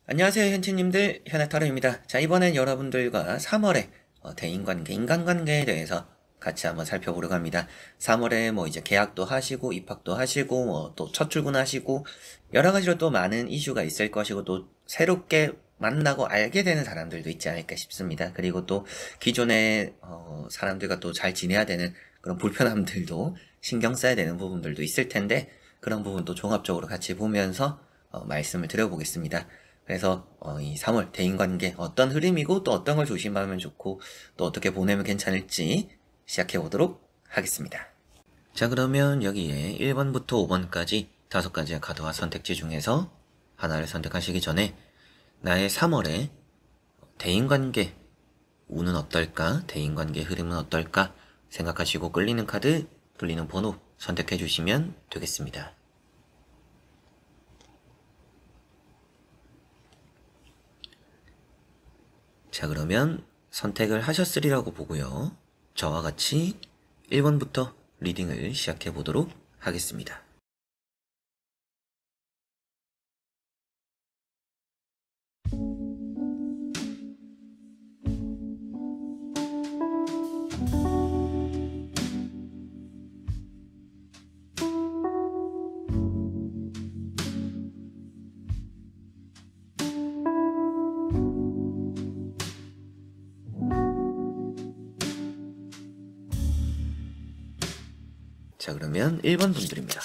안녕하세요, 현치님들. 현아타로입니다. 자, 이번엔 여러분들과 3월에 대인관계, 인간관계에 대해서 같이 한번 살펴보려고 합니다. 3월에 뭐 이제 계약도 하시고, 입학도 하시고, 뭐 또 첫 출근하시고, 여러 가지로 또 많은 이슈가 있을 것이고, 또 새롭게 만나고 알게 되는 사람들도 있지 않을까 싶습니다. 그리고 또 기존의 사람들과 또 잘 지내야 되는 그런 불편함들도 신경 써야 되는 부분들도 있을 텐데, 그런 부분도 종합적으로 같이 보면서 말씀을 드려보겠습니다. 그래서 이 3월 대인관계 어떤 흐름이고 또 어떤 걸 조심하면 좋고 또 어떻게 보내면 괜찮을지 시작해 보도록 하겠습니다. 자, 그러면 여기에 1번부터 5번까지 5가지의 카드와 선택지 중에서 하나를 선택하시기 전에 나의 3월에 대인관계 운은 어떨까? 대인관계 흐름은 어떨까? 생각하시고 끌리는 카드, 끌리는 번호 선택해 주시면 되겠습니다. 자, 그러면 선택을 하셨으리라고 보고요. 저와 같이 1번부터 리딩을 시작해 보도록 하겠습니다. 자, 그러면 1번 분들입니다.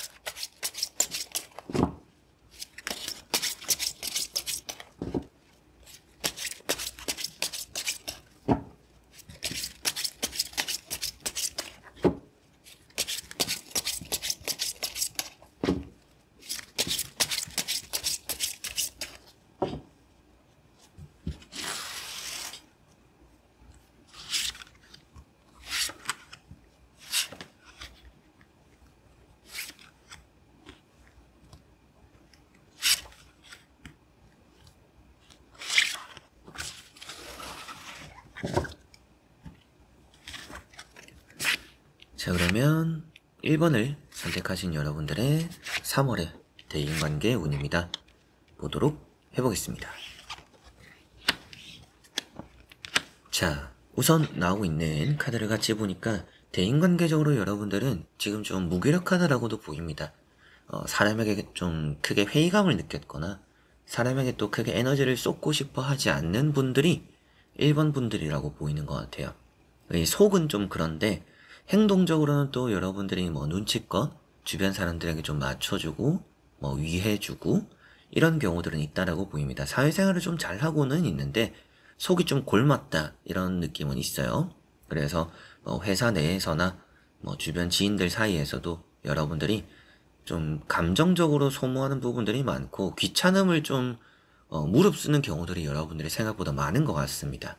자, 그러면 1번을 선택하신 여러분들의 3월의 대인관계 운입니다. 보도록 해보겠습니다. 자, 우선 나오고 있는 카드를 같이 보니까 대인관계적으로 여러분들은 지금 좀 무기력하다라고도 보입니다. 사람에게 좀 크게 회의감을 느꼈거나 사람에게 또 크게 에너지를 쏟고 싶어 하지 않는 분들이 1번 분들이라고 보이는 것 같아요. 이 속은 좀 그런데 행동적으로는 또 여러분들이 뭐 눈치껏 주변 사람들에게 좀 맞춰주고 뭐 위해주고 이런 경우들은 있다라고 보입니다. 사회생활을 좀 잘하고는 있는데 속이 좀 골맞다 이런 느낌은 있어요. 그래서 회사 내에서나 뭐 주변 지인들 사이에서도 여러분들이 좀 감정적으로 소모하는 부분들이 많고 귀찮음을 좀 무릅쓰는 경우들이 여러분들이 생각보다 많은 것 같습니다.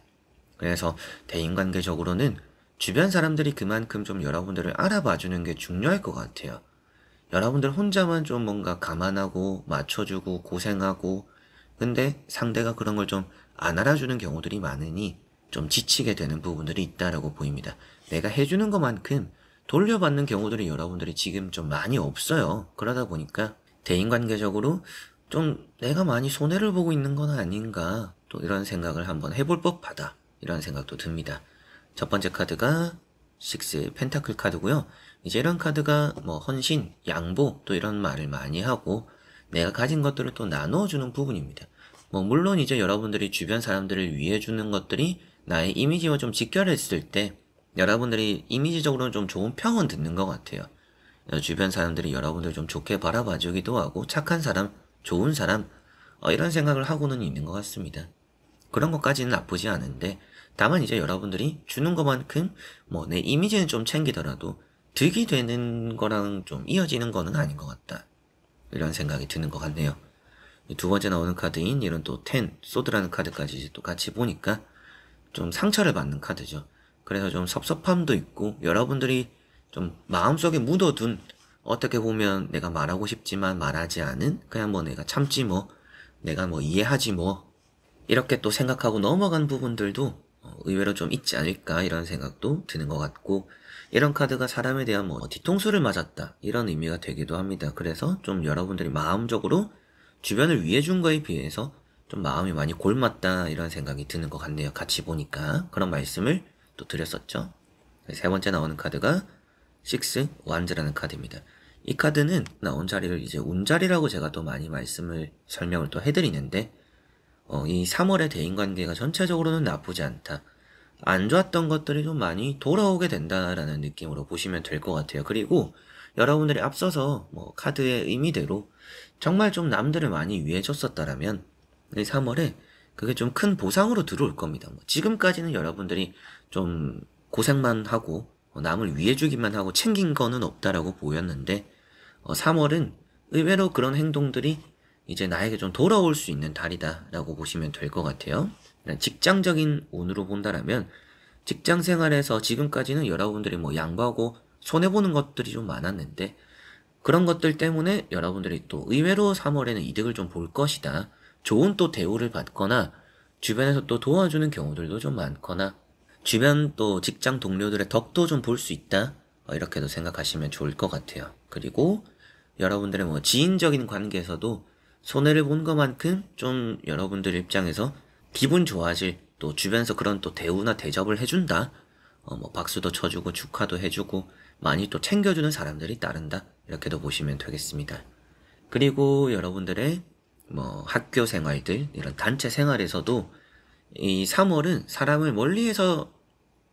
그래서 대인관계적으로는 주변 사람들이 그만큼 좀 여러분들을 알아봐주는 게 중요할 것 같아요. 여러분들 혼자만 좀 뭔가 감안하고 맞춰주고 고생하고 근데 상대가 그런 걸 좀 안 알아주는 경우들이 많으니 좀 지치게 되는 부분들이 있다라고 보입니다. 내가 해주는 것만큼 돌려받는 경우들이 여러분들이 지금 좀 많이 없어요. 그러다 보니까 대인관계적으로 좀 내가 많이 손해를 보고 있는 건 아닌가 또 이런 생각을 한번 해볼 법하다 이런 생각도 듭니다. 첫 번째 카드가 6 펜타클 카드고요. 이제 이런 카드가 뭐 헌신, 양보 또 이런 말을 많이 하고 내가 가진 것들을 또 나누어주는 부분입니다. 뭐 물론 이제 여러분들이 주변 사람들을 위해주는 것들이 나의 이미지와 좀 직결했을 때 여러분들이 이미지적으로는 좀 좋은 평은 듣는 것 같아요. 주변 사람들이 여러분들 좀 좋게 바라봐주기도 하고 착한 사람, 좋은 사람 이런 생각을 하고는 있는 것 같습니다. 그런 것까지는 나쁘지 않은데 다만 이제 여러분들이 주는 것만큼 뭐 내 이미지는 좀 챙기더라도 득이 되는 거랑 좀 이어지는 거는 아닌 것 같다. 이런 생각이 드는 것 같네요. 두 번째 나오는 카드인 이런 또 10, 소드라는 카드까지 또 같이 보니까 좀 상처를 받는 카드죠. 그래서 좀 섭섭함도 있고 여러분들이 좀 마음속에 묻어둔 어떻게 보면 내가 말하고 싶지만 말하지 않은 그냥 뭐 내가 참지 뭐 내가 뭐 이해하지 뭐 이렇게 또 생각하고 넘어간 부분들도 의외로 좀 있지 않을까 이런 생각도 드는 것 같고 이런 카드가 사람에 대한 뭐 뒤통수를 맞았다 이런 의미가 되기도 합니다. 그래서 좀 여러분들이 마음적으로 주변을 위해 준 거에 비해서 좀 마음이 많이 골맞다 이런 생각이 드는 것 같네요. 같이 보니까 그런 말씀을 또 드렸었죠. 세 번째 나오는 카드가 식스 완즈라는 카드입니다. 이 카드는 나온 자리를 이제 운자리라고 제가 또 많이 설명을 또 해드리는데 이 3월의 대인관계가 전체적으로는 나쁘지 않다. 안 좋았던 것들이 좀 많이 돌아오게 된다라는 느낌으로 보시면 될 것 같아요. 그리고 여러분들이 앞서서 뭐 카드의 의미대로 정말 좀 남들을 많이 위해줬었다라면 이 3월에 그게 좀 큰 보상으로 들어올 겁니다. 뭐 지금까지는 여러분들이 좀 고생만 하고 남을 위해주기만 하고 챙긴 거는 없다라고 보였는데 3월은 의외로 그런 행동들이 이제 나에게 좀 돌아올 수 있는 달이다라고 보시면 될 것 같아요. 직장적인 운으로 본다라면 직장 생활에서 지금까지는 여러분들이 뭐 양보하고 손해보는 것들이 좀 많았는데 그런 것들 때문에 여러분들이 또 의외로 3월에는 이득을 좀 볼 것이다. 좋은 또 대우를 받거나 주변에서 또 도와주는 경우들도 좀 많거나 주변 또 직장 동료들의 덕도 좀 볼 수 있다. 이렇게도 생각하시면 좋을 것 같아요. 그리고 여러분들의 뭐 지인적인 관계에서도 손해를 본 것만큼 좀 여러분들 입장에서 기분 좋아질 또 주변에서 그런 또 대우나 대접을 해준다. 뭐 박수도 쳐주고 축하도 해주고 많이 또 챙겨주는 사람들이 따른다. 이렇게도 보시면 되겠습니다. 그리고 여러분들의 뭐 학교 생활들 이런 단체 생활에서도 이 3월은 사람을 멀리해서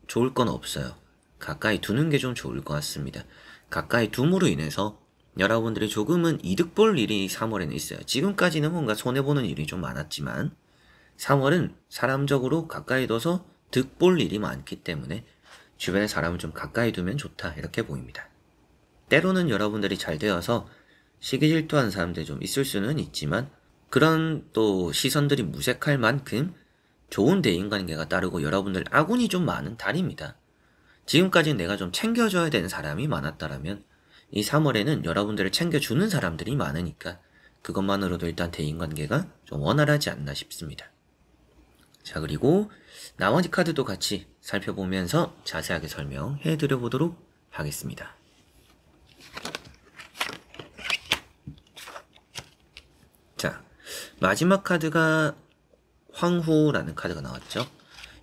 좋을 건 없어요. 가까이 두는 게 좀 좋을 것 같습니다. 가까이 둠으로 인해서 여러분들이 조금은 이득 볼 일이 3월에는 있어요. 지금까지는 뭔가 손해보는 일이 좀 많았지만 3월은 사람적으로 가까이 둬서 득 볼 일이 많기 때문에 주변에 사람을 좀 가까이 두면 좋다 이렇게 보입니다. 때로는 여러분들이 잘 되어서 시기질투하는 사람들이 좀 있을 수는 있지만 그런 또 시선들이 무색할 만큼 좋은 대인관계가 따르고 여러분들 악운이 좀 많은 달입니다. 지금까지 내가 좀 챙겨줘야 되는 사람이 많았다라면 이 3월에는 여러분들을 챙겨주는 사람들이 많으니까 그것만으로도 일단 대인관계가 좀 원활하지 않나 싶습니다. 자, 그리고 나머지 카드도 같이 살펴보면서 자세하게 설명해 드려보도록 하겠습니다. 자, 마지막 카드가 황후라는 카드가 나왔죠.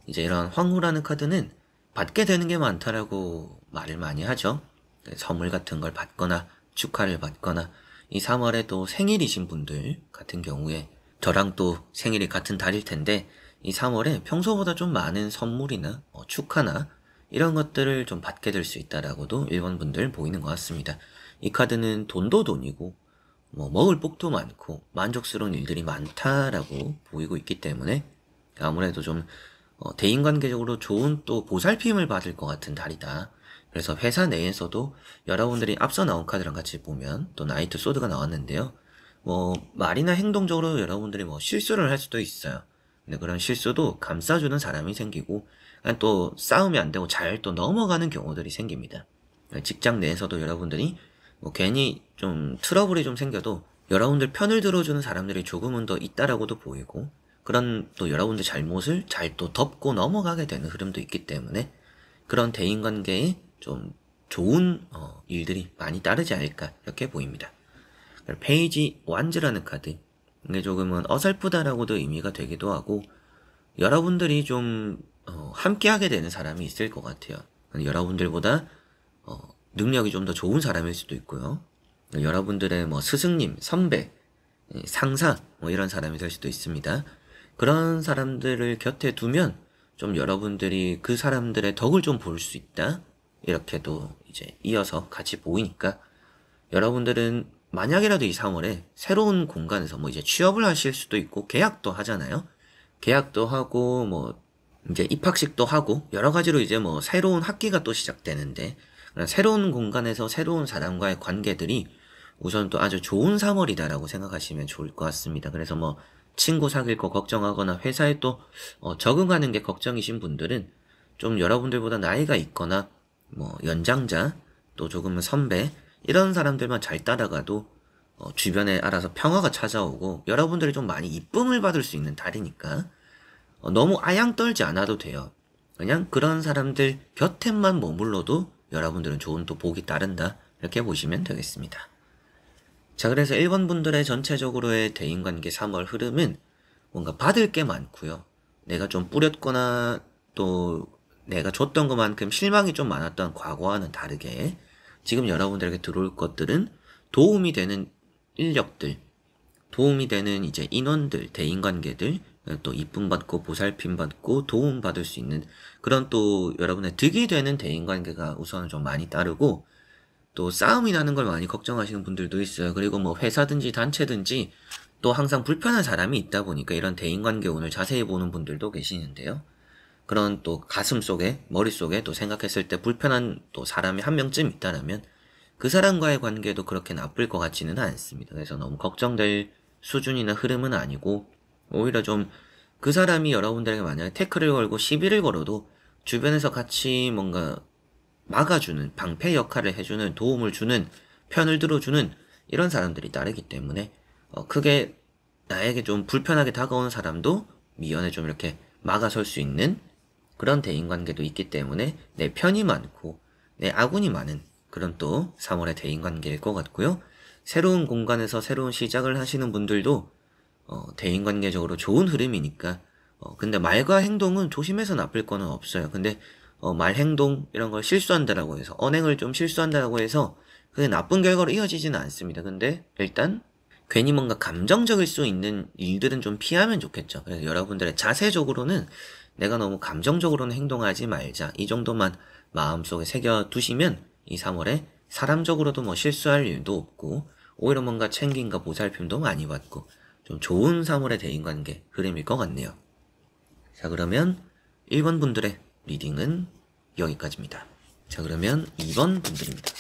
이제 이런 황후라는 카드는 받게 되는 게 많다라고 말을 많이 하죠. 선물 같은 걸 받거나 축하를 받거나 이 3월에 또 생일이신 분들 같은 경우에 저랑 또 생일이 같은 달일 텐데 이 3월에 평소보다 좀 많은 선물이나 축하나 이런 것들을 좀 받게 될 수 있다라고도 1번 분들 보이는 것 같습니다. 이 카드는 돈도 돈이고 뭐 먹을 복도 많고 만족스러운 일들이 많다라고 보이고 있기 때문에 아무래도 좀 대인관계적으로 좋은 또 보살핌을 받을 것 같은 달이다. 그래서 회사 내에서도 여러분들이 앞서 나온 카드랑 같이 보면 또 나이트 소드가 나왔는데요. 뭐 말이나 행동적으로 여러분들이 뭐 실수를 할 수도 있어요. 근데 그런 실수도 감싸주는 사람이 생기고 또 싸움이 안 되고 잘 또 넘어가는 경우들이 생깁니다. 직장 내에서도 여러분들이 뭐 괜히 좀 트러블이 좀 생겨도 여러분들 편을 들어주는 사람들이 조금은 더 있다라고도 보이고 그런 또 여러분들 잘못을 잘 또 덮고 넘어가게 되는 흐름도 있기 때문에 그런 대인관계에 좀 좋은 일들이 많이 따르지 않을까 이렇게 보입니다. 페이지 완즈라는 카드 이게 조금은 어설프다라고도 의미가 되기도 하고 여러분들이 좀 함께하게 되는 사람이 있을 것 같아요. 여러분들보다 능력이 좀 더 좋은 사람일 수도 있고요. 여러분들의 뭐 스승님, 선배, 상사 뭐 이런 사람이 될 수도 있습니다. 그런 사람들을 곁에 두면 좀 여러분들이 그 사람들의 덕을 좀 볼 수 있다. 이렇게도 이제 이어서 같이 보이니까 여러분들은 만약이라도 이 3월에 새로운 공간에서 뭐 이제 취업을 하실 수도 있고 계약도 하잖아요. 계약도 하고 뭐 이제 입학식도 하고 여러 가지로 이제 뭐 새로운 학기가 또 시작되는데 새로운 공간에서 새로운 사람과의 관계들이 우선 또 아주 좋은 3월이다라고 생각하시면 좋을 것 같습니다. 그래서 뭐 친구 사귈 거 걱정하거나 회사에 또 적응하는 게 걱정이신 분들은 좀 여러분들보다 나이가 있거나 뭐 연장자 또 조금은 선배 이런 사람들만 잘 따라가도 주변에 알아서 평화가 찾아오고 여러분들이 좀 많이 이쁨을 받을 수 있는 달이니까 너무 아양 떨지 않아도 돼요. 그냥 그런 사람들 곁에만 머물러도 여러분들은 좋은 또 복이 따른다 이렇게 보시면 되겠습니다. 자, 그래서 1번 분들의 전체적으로의 대인관계 3월 흐름은 뭔가 받을 게 많고요. 내가 좀 뿌렸거나 또 내가 줬던 것만큼 실망이 좀 많았던 과거와는 다르게 지금 여러분들에게 들어올 것들은 도움이 되는 인력들, 도움이 되는 이제 인원들, 대인관계들, 또 이쁨 받고 보살핌 받고 도움 받을 수 있는 그런 또 여러분의 득이 되는 대인관계가 우선은 좀 많이 따르고, 또 싸움이 나는 걸 많이 걱정하시는 분들도 있어요. 그리고 뭐 회사든지 단체든지 또 항상 불편한 사람이 있다 보니까 이런 대인관계 운을 자세히 보는 분들도 계시는데요. 그런 또 가슴 속에, 머릿속에 또 생각했을 때 불편한 또 사람이 한 명쯤 있다라면 그 사람과의 관계도 그렇게 나쁠 것 같지는 않습니다. 그래서 너무 걱정될 수준이나 흐름은 아니고, 오히려 좀 그 사람이 여러분들에게 만약에 태클을 걸고 시비를 걸어도 주변에서 같이 뭔가 막아주는, 방패 역할을 해주는, 도움을 주는, 편을 들어주는 이런 사람들이 따르기 때문에 크게 나에게 좀 불편하게 다가오는 사람도 미연에 좀 이렇게 막아설 수 있는 그런 대인관계도 있기 때문에 내 편이 많고 내 아군이 많은 그런 또 3월의 대인관계일 것 같고요. 새로운 공간에서 새로운 시작을 하시는 분들도 대인관계적으로 좋은 흐름이니까, 근데 말과 행동은 조심해서 나쁠 거는 없어요. 근데 말, 행동 이런 걸 실수한다라고 해서, 언행을 좀 실수한다라고 해서 그게 나쁜 결과로 이어지지는 않습니다. 근데 일단 괜히 뭔가 감정적일 수 있는 일들은 좀 피하면 좋겠죠. 그래서 여러분들의 자세적으로는 내가 너무 감정적으로는 행동하지 말자, 이 정도만 마음속에 새겨두시면 이 3월에 사람적으로도 뭐 실수할 일도 없고 오히려 뭔가 챙김과 보살핌도 많이 받고 좀 좋은 3월의 대인관계 흐름일 것 같네요. 자, 그러면 1번 분들의 리딩은 여기까지입니다. 자, 그러면 2번 분들입니다.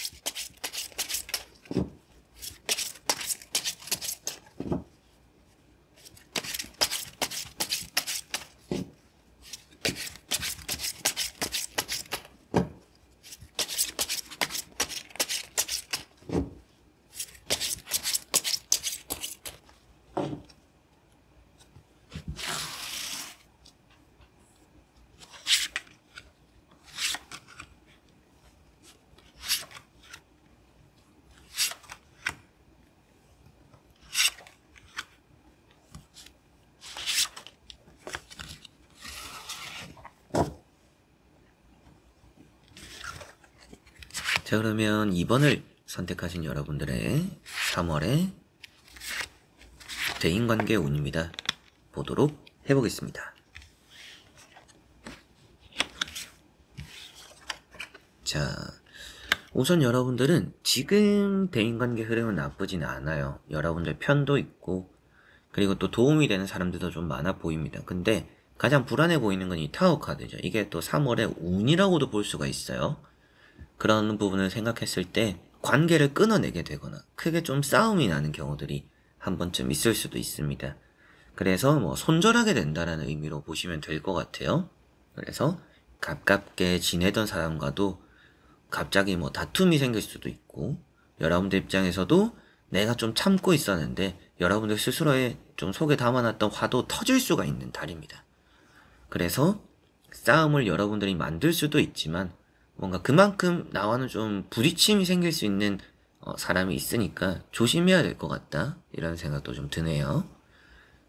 자, 그러면 2번을 선택하신 여러분들의 3월의 대인관계 운입니다. 보도록 해보겠습니다. 자, 우선 여러분들은 지금 대인관계 흐름은 나쁘진 않아요. 여러분들 편도 있고, 그리고 또 도움이 되는 사람들도 좀 많아 보입니다. 근데 가장 불안해 보이는 건 이 타워 카드죠. 이게 또 3월의 운이라고도 볼 수가 있어요. 그런 부분을 생각했을 때 관계를 끊어내게 되거나 크게 좀 싸움이 나는 경우들이 한 번쯤 있을 수도 있습니다. 그래서 뭐 손절하게 된다라는 의미로 보시면 될 것 같아요. 그래서 가깝게 지내던 사람과도 갑자기 뭐 다툼이 생길 수도 있고, 여러분들 입장에서도 내가 좀 참고 있었는데 여러분들 스스로의 좀 속에 담아놨던 화도 터질 수가 있는 달입니다. 그래서 싸움을 여러분들이 만들 수도 있지만 뭔가 그만큼 나와는 좀 부딪힘이 생길 수 있는 사람이 있으니까 조심해야 될 것 같다, 이런 생각도 좀 드네요.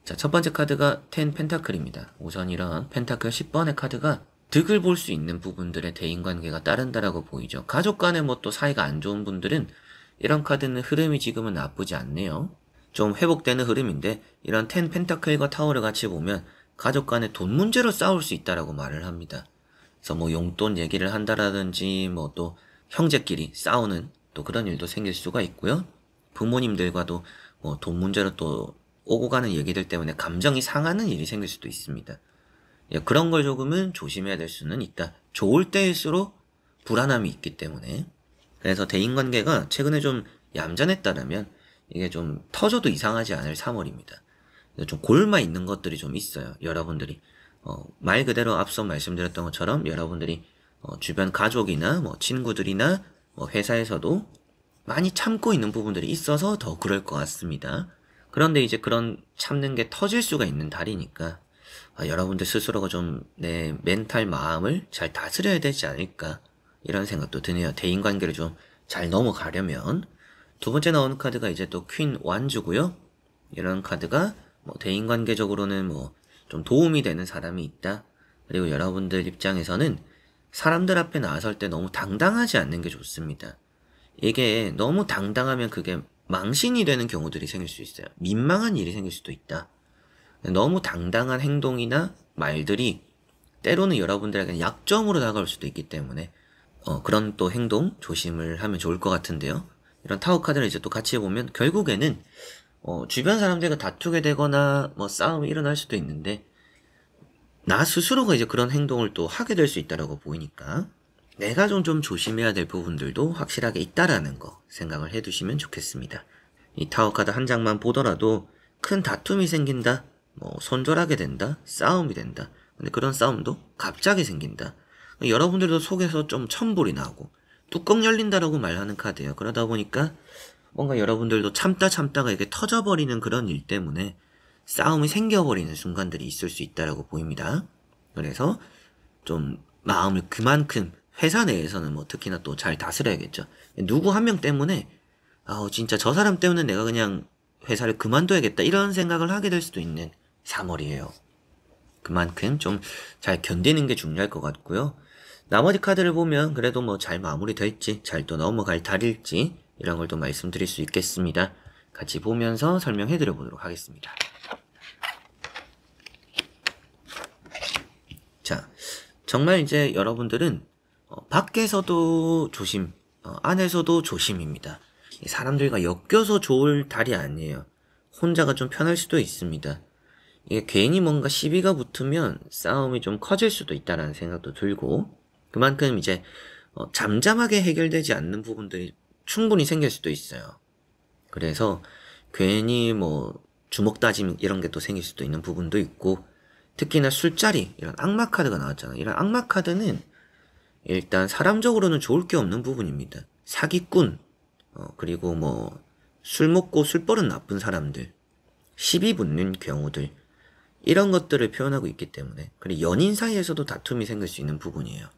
자, 첫 번째 카드가 10 펜타클입니다. 우선 이런 펜타클 10번의 카드가 득을 볼 수 있는 부분들의 대인관계가 따른다라고 보이죠. 가족 간에 뭐 또 사이가 안 좋은 분들은 이런 카드는 흐름이 지금은 나쁘지 않네요. 좀 회복되는 흐름인데, 이런 10 펜타클과 타워를 같이 보면 가족 간에 돈 문제로 싸울 수 있다라고 말을 합니다. 그래서 뭐 용돈 얘기를 한다라든지 뭐 또 형제끼리 싸우는 또 그런 일도 생길 수가 있고요. 부모님들과도 뭐 돈 문제로 또 오고 가는 얘기들 때문에 감정이 상하는 일이 생길 수도 있습니다. 그런 걸 조금은 조심해야 될 수는 있다. 좋을 때일수록 불안함이 있기 때문에. 그래서 대인관계가 최근에 좀 얌전했다라면 이게 좀 터져도 이상하지 않을 3월입니다. 좀 골마 있는 것들이 좀 있어요. 여러분들이 말 그대로 앞서 말씀드렸던 것처럼 여러분들이 주변 가족이나 뭐 친구들이나 뭐 회사에서도 많이 참고 있는 부분들이 있어서 더 그럴 것 같습니다. 그런데 이제 그런 참는 게 터질 수가 있는 달이니까 여러분들 스스로가 좀 내 멘탈 마음을 잘 다스려야 되지 않을까, 이런 생각도 드네요. 대인관계를 좀 잘 넘어가려면. 두 번째 나오는 카드가 이제 또 퀸 완주고요. 이런 카드가 뭐 대인관계적으로는 뭐 좀 도움이 되는 사람이 있다. 그리고 여러분들 입장에서는 사람들 앞에 나설 때 너무 당당하지 않는 게 좋습니다. 이게 너무 당당하면 그게 망신이 되는 경우들이 생길 수 있어요. 민망한 일이 생길 수도 있다. 너무 당당한 행동이나 말들이 때로는 여러분들에게 약점으로 다가올 수도 있기 때문에 그런 또 행동 조심을 하면 좋을 것 같은데요. 이런 타워 카드를 이제 또 같이 보면 결국에는 주변 사람들과 다투게 되거나 뭐 싸움이 일어날 수도 있는데 나 스스로가 이제 그런 행동을 또 하게 될 수 있다라고 보이니까 내가 좀 조심해야 될 부분들도 확실하게 있다라는 거 생각을 해두시면 좋겠습니다. 이 타워 카드 한 장만 보더라도 큰 다툼이 생긴다, 뭐 손절하게 된다, 싸움이 된다. 근데 그런 싸움도 갑자기 생긴다. 여러분들도 속에서 좀 천불이 나고 뚜껑 열린다라고 말하는 카드예요. 그러다 보니까 뭔가 여러분들도 참다가 이게 터져버리는 그런 일 때문에 싸움이 생겨버리는 순간들이 있을 수 있다라고 보입니다. 그래서 좀 마음을 그만큼 회사 내에서는 뭐 특히나 또 잘 다스려야겠죠. 누구 한 명 때문에 진짜 저 사람 때문에 내가 그냥 회사를 그만둬야겠다 이런 생각을 하게 될 수도 있는 3월이에요. 그만큼 좀 잘 견디는 게 중요할 것 같고요. 나머지 카드를 보면 그래도 뭐 잘 마무리될지 잘 또 넘어갈 달일지 이런 걸 또 말씀드릴 수 있겠습니다. 같이 보면서 설명해 드려 보도록 하겠습니다. 자, 정말 이제 여러분들은 밖에서도 조심, 안에서도 조심입니다. 사람들과 엮여서 좋을 달이 아니에요. 혼자가 좀 편할 수도 있습니다. 이게 괜히 뭔가 시비가 붙으면 싸움이 좀 커질 수도 있다라는 생각도 들고 그만큼 이제 잠잠하게 해결되지 않는 부분들이 충분히 생길 수도 있어요. 그래서 괜히 뭐 주먹 다짐 이런 게 또 생길 수도 있는 부분도 있고 특히나 술자리 이런 악마 카드가 나왔잖아요. 이런 악마 카드는 일단 사람적으로는 좋을 게 없는 부분입니다. 사기꾼 그리고 뭐 술 먹고 술 버릇 나쁜 사람들 시비 붙는 경우들 이런 것들을 표현하고 있기 때문에 그리고 연인 사이에서도 다툼이 생길 수 있는 부분이에요.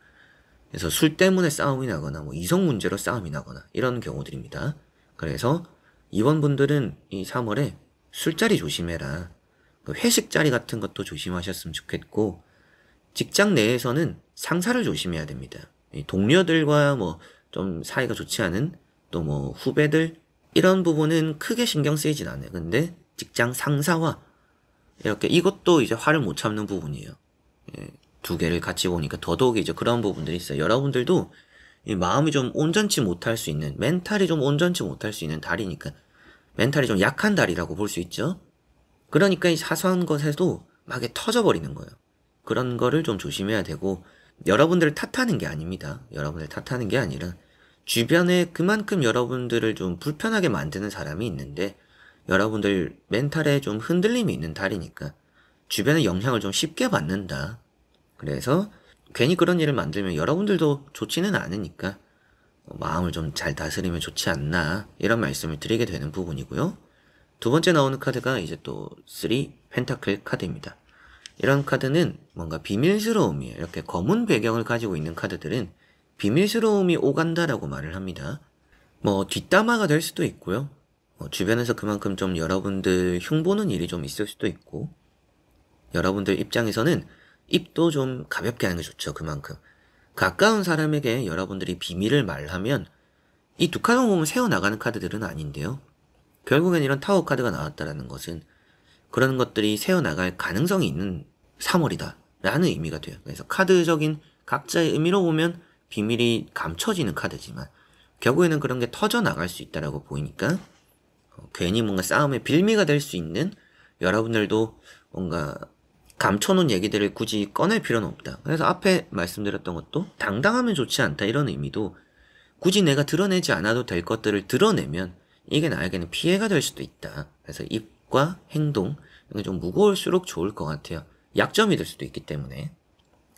그래서 술 때문에 싸움이 나거나 뭐 이성 문제로 싸움이 나거나 이런 경우들입니다. 그래서 이번 분들은 이 3월에 술자리 조심해라. 회식 자리 같은 것도 조심하셨으면 좋겠고 직장 내에서는 상사를 조심해야 됩니다. 동료들과 뭐 좀 사이가 좋지 않은 또 뭐 후배들 이런 부분은 크게 신경 쓰이진 않아요. 근데 직장 상사와 이렇게 이것도 이제 화를 못 참는 부분이에요. 두 개를 같이 보니까 더더욱 이제 그런 부분들이 있어요. 여러분들도 이 마음이 좀 온전치 못할 수 있는 멘탈이 좀 온전치 못할 수 있는 달이니까 멘탈이 좀 약한 달이라고 볼 수 있죠. 그러니까 이 사소한 것에도 막에 터져버리는 거예요. 그런 거를 좀 조심해야 되고 여러분들을 탓하는 게 아닙니다. 여러분들 탓하는 게 아니라 주변에 그만큼 여러분들을 좀 불편하게 만드는 사람이 있는데 여러분들 멘탈에 좀 흔들림이 있는 달이니까 주변의 영향을 좀 쉽게 받는다. 그래서 괜히 그런 일을 만들면 여러분들도 좋지는 않으니까 마음을 좀 잘 다스리면 좋지 않나 이런 말씀을 드리게 되는 부분이고요. 두 번째 나오는 카드가 이제 또 3 펜타클 카드입니다. 이런 카드는 뭔가 비밀스러움이에요. 이렇게 검은 배경을 가지고 있는 카드들은 비밀스러움이 오간다라고 말을 합니다. 뭐 뒷담화가 될 수도 있고요. 주변에서 그만큼 좀 여러분들 흉보는 일이 좀 있을 수도 있고 여러분들 입장에서는 입도 좀 가볍게 하는 게 좋죠. 그만큼 가까운 사람에게 여러분들이 비밀을 말하면 이 두 카드 보면 새어나가는 카드들은 아닌데요. 결국엔 이런 타워 카드가 나왔다라는 것은 그런 것들이 새어나갈 가능성이 있는 3월이다 라는 의미가 돼요. 그래서 카드적인 각자의 의미로 보면 비밀이 감춰지는 카드지만 결국에는 그런 게 터져나갈 수 있다라고 보이니까 괜히 뭔가 싸움의 빌미가 될 수 있는 여러분들도 뭔가 감춰놓은 얘기들을 굳이 꺼낼 필요는 없다. 그래서 앞에 말씀드렸던 것도 당당하면 좋지 않다 이런 의미도 굳이 내가 드러내지 않아도 될 것들을 드러내면 이게 나에게는 피해가 될 수도 있다. 그래서 입과 행동 이게 좀 무거울수록 좋을 것 같아요. 약점이 될 수도 있기 때문에.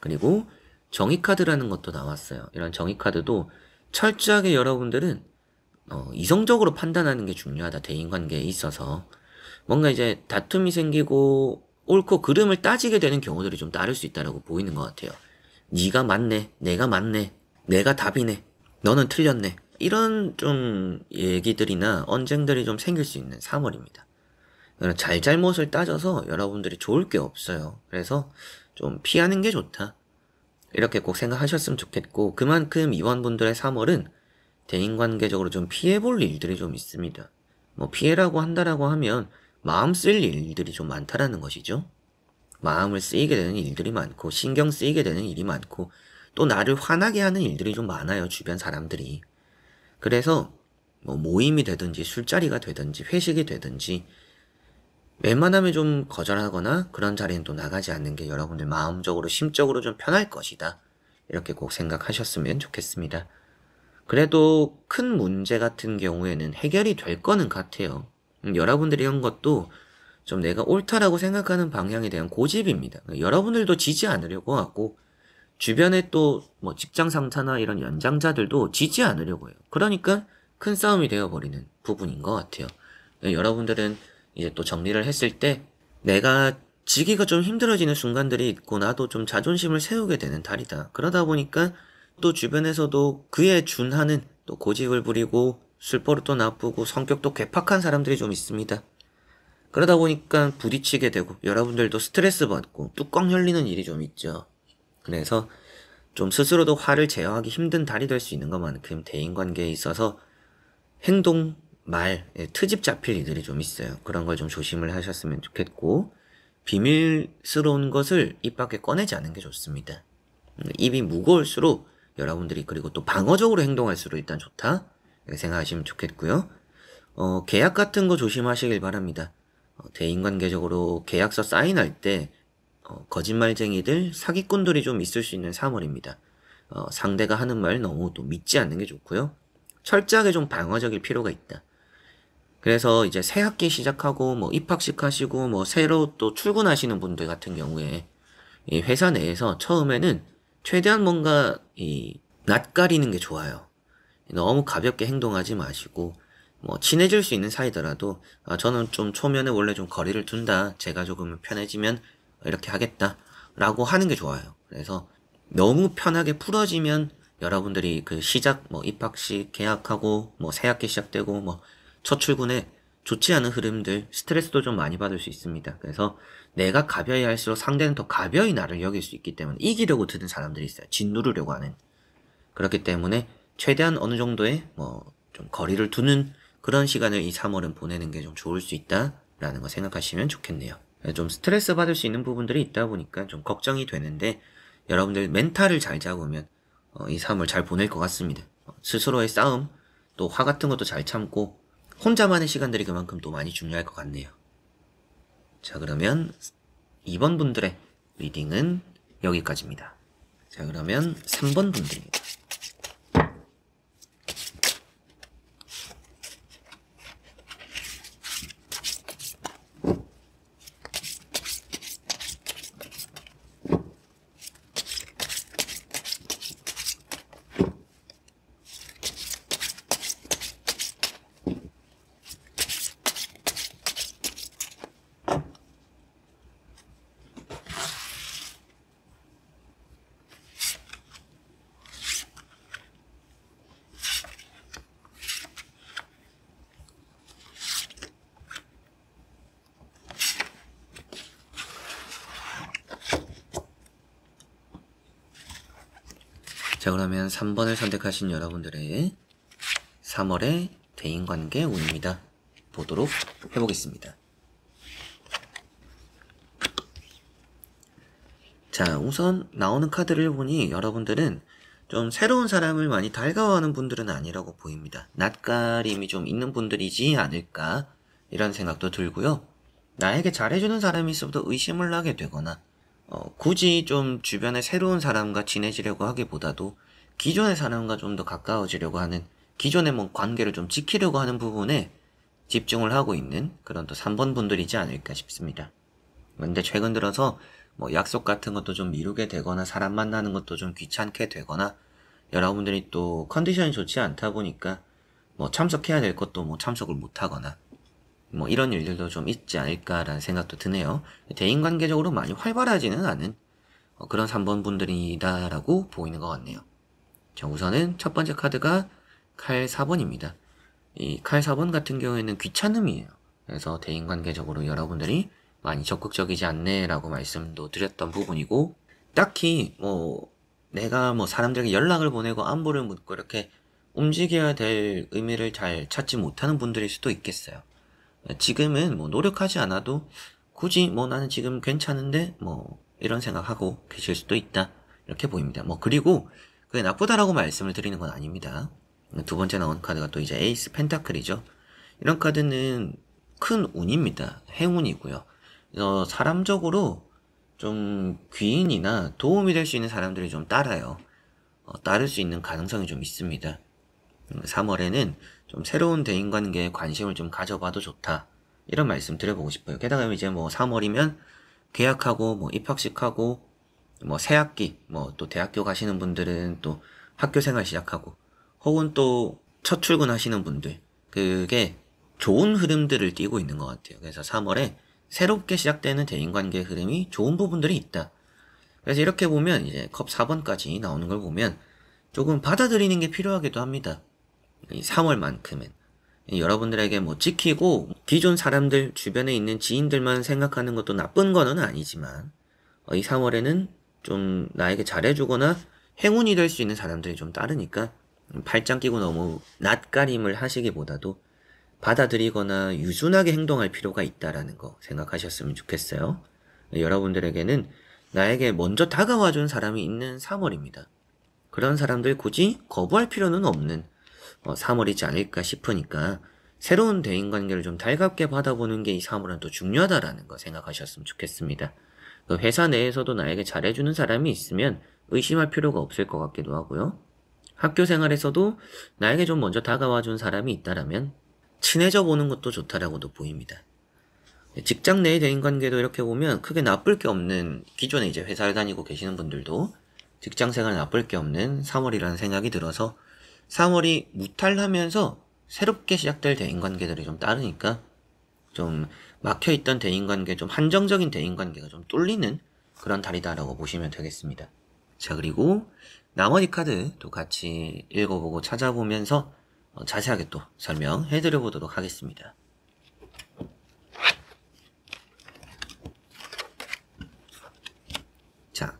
그리고 정의카드라는 것도 나왔어요. 이런 정의카드도 철저하게 여러분들은 이성적으로 판단하는 게 중요하다. 대인관계에 있어서 뭔가 이제 다툼이 생기고 옳고 그름을 따지게 되는 경우들이 좀 따를 수 있다라고 보이는 것 같아요. 네가 맞네, 내가 맞네, 내가 답이네, 너는 틀렸네 이런 좀 얘기들이나 언쟁들이 좀 생길 수 있는 3월입니다. 잘잘못을 따져서 여러분들이 좋을 게 없어요. 그래서 좀 피하는 게 좋다. 이렇게 꼭 생각하셨으면 좋겠고, 그만큼 이번 분들의 3월은 대인관계적으로 좀 피해볼 일들이 좀 있습니다. 뭐 피해라고 한다라고 하면 마음 쓸 일들이 좀 많다라는 것이죠. 마음을 쓰이게 되는 일들이 많고 신경 쓰이게 되는 일이 많고 또 나를 화나게 하는 일들이 좀 많아요. 주변 사람들이. 그래서 뭐 모임이 되든지 술자리가 되든지 회식이 되든지 웬만하면 좀 거절하거나 그런 자리는 또 나가지 않는 게 여러분들 마음적으로 심적으로 좀 편할 것이다. 이렇게 꼭 생각하셨으면 좋겠습니다. 그래도 큰 문제 같은 경우에는 해결이 될 거는 같아요. 여러분들이 한 것도 좀 내가 옳다라고 생각하는 방향에 대한 고집입니다. 여러분들도 지지 않으려고 하고 주변에 또 뭐 직장 상사나 이런 연장자들도 지지 않으려고 해요. 그러니까 큰 싸움이 되어버리는 부분인 것 같아요. 여러분들은 이제 또 정리를 했을 때 내가 지기가 좀 힘들어지는 순간들이 있고 나도 좀 자존심을 세우게 되는 달이다. 그러다 보니까 또 주변에서도 그에 준하는 또 고집을 부리고 술버릇도 나쁘고 성격도 괴팍한 사람들이 좀 있습니다. 그러다 보니까 부딪히게 되고 여러분들도 스트레스 받고 뚜껑 열리는 일이 좀 있죠. 그래서 좀 스스로도 화를 제어하기 힘든 달이 될 수 있는 것만큼 대인관계에 있어서 행동, 말, 트집 잡힐 일들이 좀 있어요. 그런 걸 좀 조심을 하셨으면 좋겠고 비밀스러운 것을 입 밖에 꺼내지 않는 게 좋습니다. 입이 무거울수록 여러분들이 그리고 또 방어적으로 행동할수록 일단 좋다 이렇게 생각하시면 좋겠고요. 계약 같은 거 조심하시길 바랍니다. 대인관계적으로 계약서 사인할 때 거짓말쟁이들, 사기꾼들이 좀 있을 수 있는 3월입니다. 상대가 하는 말 너무 또 믿지 않는 게 좋고요. 철저하게 좀 방어적일 필요가 있다. 그래서 이제 새 학기 시작하고 뭐 입학식 하시고 뭐 새로 또 출근하시는 분들 같은 경우에 이 회사 내에서 처음에는 최대한 뭔가 낯가리는 게 좋아요. 너무 가볍게 행동하지 마시고 뭐 친해질 수 있는 사이더라도 저는 좀 초면에 원래 좀 거리를 둔다. 제가 조금 편해지면 이렇게 하겠다 라고 하는 게 좋아요. 그래서 너무 편하게 풀어지면 여러분들이 그 시작 뭐 입학식 계약하고 뭐 새학기 시작되고 뭐 첫 출근에 좋지 않은 흐름들 스트레스도 좀 많이 받을 수 있습니다. 그래서 내가 가벼이 할수록 상대는 더 가벼이 나를 여길 수 있기 때문에 이기려고 드는 사람들이 있어요. 짓누르려고 하는. 그렇기 때문에 최대한 어느 정도의 뭐 좀 거리를 두는 그런 시간을 이 3월은 보내는 게 좀 좋을 수 있다라는 거 생각하시면 좋겠네요. 좀 스트레스 받을 수 있는 부분들이 있다 보니까 좀 걱정이 되는데 여러분들 멘탈을 잘 잡으면 이 3월 잘 보낼 것 같습니다. 스스로의 싸움 또 화 같은 것도 잘 참고 혼자만의 시간들이 그만큼 또 많이 중요할 것 같네요. 자, 그러면 2번 분들의 리딩은 여기까지입니다. 자, 그러면 3번 분들입니다. 자, 그러면 3번을 선택하신 여러분들의 3월의 대인관계 운입니다. 보도록 해보겠습니다. 자, 우선 나오는 카드를 보니 여러분들은 좀 새로운 사람을 많이 달가워하는 분들은 아니라고 보입니다. 낯가림이 좀 있는 분들이지 않을까 이런 생각도 들고요. 나에게 잘해주는 사람이 있어도 의심을 하게 되거나 굳이 좀 주변에 새로운 사람과 친해지려고 하기보다도 기존의 사람과 좀 더 가까워지려고 하는 기존의 뭐 관계를 좀 지키려고 하는 부분에 집중을 하고 있는 그런 또 3번 분들이지 않을까 싶습니다. 근데 최근 들어서 뭐 약속 같은 것도 좀 미루게 되거나 사람 만나는 것도 좀 귀찮게 되거나 여러분들이 또 컨디션이 좋지 않다 보니까 뭐 참석해야 될 것도 뭐 참석을 못 하거나 뭐 이런 일들도 좀 있지 않을까라는 생각도 드네요. 대인관계적으로 많이 활발하지는 않은 그런 3번 분들이다라고 보이는 것 같네요. 자, 우선은 첫 번째 카드가 칼 4번입니다. 이 칼 4번 같은 경우에는 귀찮음이에요. 그래서 대인관계적으로 여러분들이 많이 적극적이지 않네라고 말씀도 드렸던 부분이고, 딱히 내가 사람들에게 연락을 보내고 안부를 묻고 이렇게 움직여야 될 의미를 잘 찾지 못하는 분들일 수도 있겠어요. 지금은 노력하지 않아도 굳이 나는 지금 괜찮은데 이런 생각하고 계실 수도 있다, 이렇게 보입니다. 그리고 그게 나쁘다라고 말씀을 드리는 건 아닙니다. 두 번째 나온 카드가 또 이제 에이스 펜타클이죠. 이런 카드는 큰 운입니다. 행운이고요. 사람적으로 좀 귀인이나 도움이 될 수 있는 사람들이 좀 따라요. 따를 수 있는 가능성이 좀 있습니다. 3월에는 좀 새로운 대인관계에 관심을 좀 가져봐도 좋다, 이런 말씀 드려보고 싶어요. 게다가 이제 3월이면 계약하고 입학식하고 새학기 또 대학교 가시는 분들은 또 학교 생활 시작하고, 혹은 또 첫 출근하시는 분들, 그게 좋은 흐름들을 띠고 있는 것 같아요. 그래서 3월에 새롭게 시작되는 대인관계 흐름이 좋은 부분들이 있다. 그래서 이렇게 보면 이제 컵 4번까지 나오는 걸 보면 조금 받아들이는 게 필요하기도 합니다. 이 3월만큼은 여러분들에게 찍히고 기존 사람들, 주변에 있는 지인들만 생각하는 것도 나쁜 거는 아니지만, 이 3월에는 좀 나에게 잘해주거나 행운이 될 수 있는 사람들이 좀 따르니까 팔짱 끼고 너무 낯가림을 하시기보다도 받아들이거나 유순하게 행동할 필요가 있다라는 거 생각하셨으면 좋겠어요. 여러분들에게는 나에게 먼저 다가와준 사람이 있는 3월입니다. 그런 사람들 굳이 거부할 필요는 없는 3월이지 않을까 싶으니까, 새로운 대인관계를 좀 달갑게 받아보는 게 이 3월은 또 중요하다라는 거 생각하셨으면 좋겠습니다. 회사 내에서도 나에게 잘해주는 사람이 있으면 의심할 필요가 없을 것 같기도 하고요. 학교 생활에서도 나에게 좀 먼저 다가와준 사람이 있다라면 친해져 보는 것도 좋다라고도 보입니다. 직장 내의 대인관계도 이렇게 보면 크게 나쁠 게 없는, 기존에 이제 회사를 다니고 계시는 분들도 직장 생활 나쁠 게 없는 3월이라는 생각이 들어서, 3월이 무탈하면서 새롭게 시작될 대인관계들이 좀 따르니까 좀 막혀있던 대인관계, 좀 한정적인 대인관계가 좀 뚫리는 그런 달이다라고 보시면 되겠습니다. 자, 그리고 나머지 카드도 같이 읽어보고 찾아보면서 자세하게 또 설명해드려 보도록 하겠습니다. 자,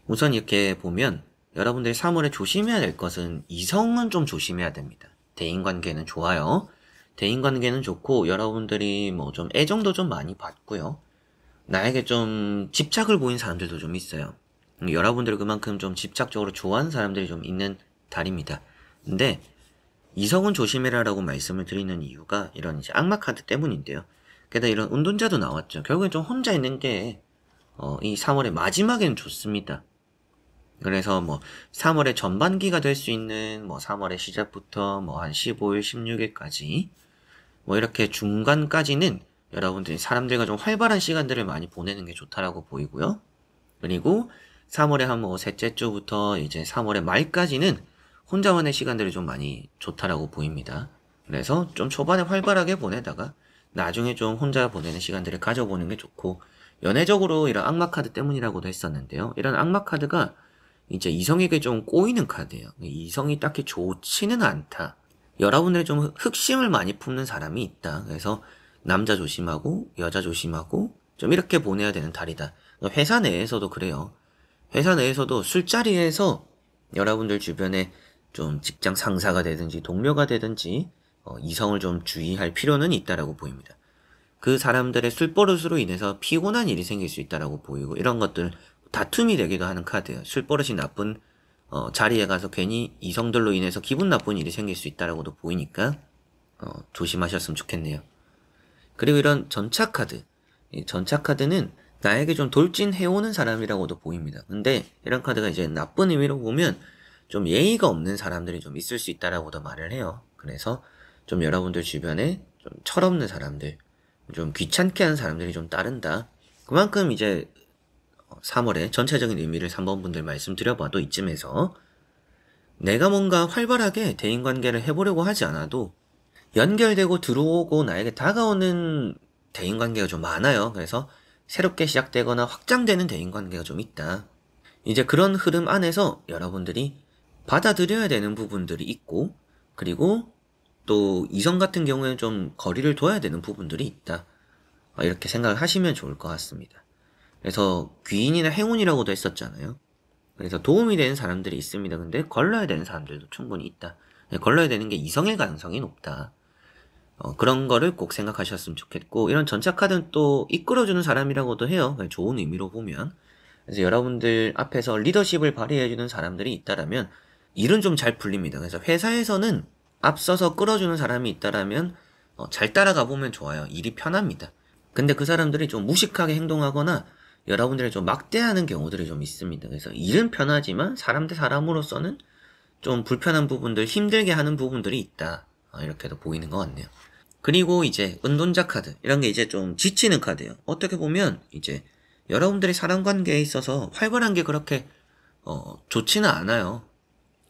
우선 이렇게 보면 여러분들이 3월에 조심해야 될 것은, 이성은 좀 조심해야 됩니다. 대인관계는 좋아요. 대인관계는 좋고 여러분들이 좀 애정도 좀 많이 받고요. 나에게 좀 집착을 보인 사람들도 좀 있어요. 여러분들을 그만큼 좀 집착적으로 좋아하는 사람들이 좀 있는 달입니다. 근데 이성은 조심해라라고 말씀을 드리는 이유가 이런 이제 악마 카드 때문인데요. 게다가 이런 운동자도 나왔죠. 결국엔 좀 혼자 있는 게 이 3월의 마지막에는 좋습니다. 그래서 3월의 전반기가 될 수 있는 3월의 시작부터 한 15일, 16일까지 이렇게 중간까지는 여러분들이 사람들과 좀 활발한 시간들을 많이 보내는 게 좋다라고 보이고요. 그리고 3월의 한 셋째 주부터 이제 3월의 말까지는 혼자만의 시간들이 좀 많이 좋다라고 보입니다. 그래서 좀 초반에 활발하게 보내다가 나중에 좀 혼자 보내는 시간들을 가져보는 게 좋고, 연애적으로 이런 악마 카드 때문이라고도 했었는데요. 이런 악마 카드가 이제 이성에게 좀 꼬이는 카드예요. 이성이 딱히 좋지는 않다. 여러분들이 좀 흑심을 많이 품는 사람이 있다. 그래서 남자 조심하고 여자 조심하고 좀 이렇게 보내야 되는 달이다. 회사 내에서도 그래요. 회사 내에서도 술자리에서 여러분들 주변에 좀 직장 상사가 되든지 동료가 되든지 이성을 좀 주의할 필요는 있다라고 보입니다. 그 사람들의 술버릇으로 인해서 피곤한 일이 생길 수 있다라고 보이고, 이런 것들 다툼이 되기도 하는 카드예요. 술버릇이 나쁜 자리에 가서 괜히 이성들로 인해서 기분 나쁜 일이 생길 수 있다라고도 보이니까 조심하셨으면 좋겠네요. 그리고 이런 전차 카드, 이 전차 카드는 나에게 좀 돌진해오는 사람이라고도 보입니다. 근데 이런 카드가 이제 나쁜 의미로 보면 좀 예의가 없는 사람들이 좀 있을 수 있다라고도 말을 해요. 그래서 좀 여러분들 주변에 좀 철없는 사람들, 좀 귀찮게 하는 사람들이 좀 따른다. 그만큼 이제 3월의 전체적인 의미를 3번 분들 말씀드려봐도 이쯤에서 내가 뭔가 활발하게 대인관계를 해보려고 하지 않아도 연결되고 들어오고 나에게 다가오는 대인관계가 좀 많아요. 그래서 새롭게 시작되거나 확장되는 대인관계가 좀 있다. 이제 그런 흐름 안에서 여러분들이 받아들여야 되는 부분들이 있고, 그리고 또 이성 같은 경우에는 좀 거리를 둬야 되는 부분들이 있다. 이렇게 생각을 하시면 좋을 것 같습니다. 그래서 귀인이나 행운이라고도 했었잖아요. 그래서 도움이 되는 사람들이 있습니다. 근데 걸러야 되는 사람들도 충분히 있다. 걸러야 되는 게 이성일 가능성이 높다. 그런 거를 꼭 생각하셨으면 좋겠고, 이런 전차 카드는 또 이끌어주는 사람이라고도 해요. 좋은 의미로 보면. 그래서 여러분들 앞에서 리더십을 발휘해주는 사람들이 있다라면 일은 좀 잘 풀립니다. 그래서 회사에서는 앞서서 끌어주는 사람이 있다라면 잘 따라가 보면 좋아요. 일이 편합니다. 근데 그 사람들이 좀 무식하게 행동하거나 여러분들이 좀 막대하는 경우들이 좀 있습니다. 그래서 일은 편하지만 사람 대 사람으로서는 좀 불편한 부분들, 힘들게 하는 부분들이 있다. 이렇게도 보이는 것 같네요. 그리고 이제 은둔자 카드, 이런 게 이제 좀 지치는 카드예요. 어떻게 보면 이제 여러분들이 사람 관계에 있어서 활발한 게 그렇게 좋지는 않아요.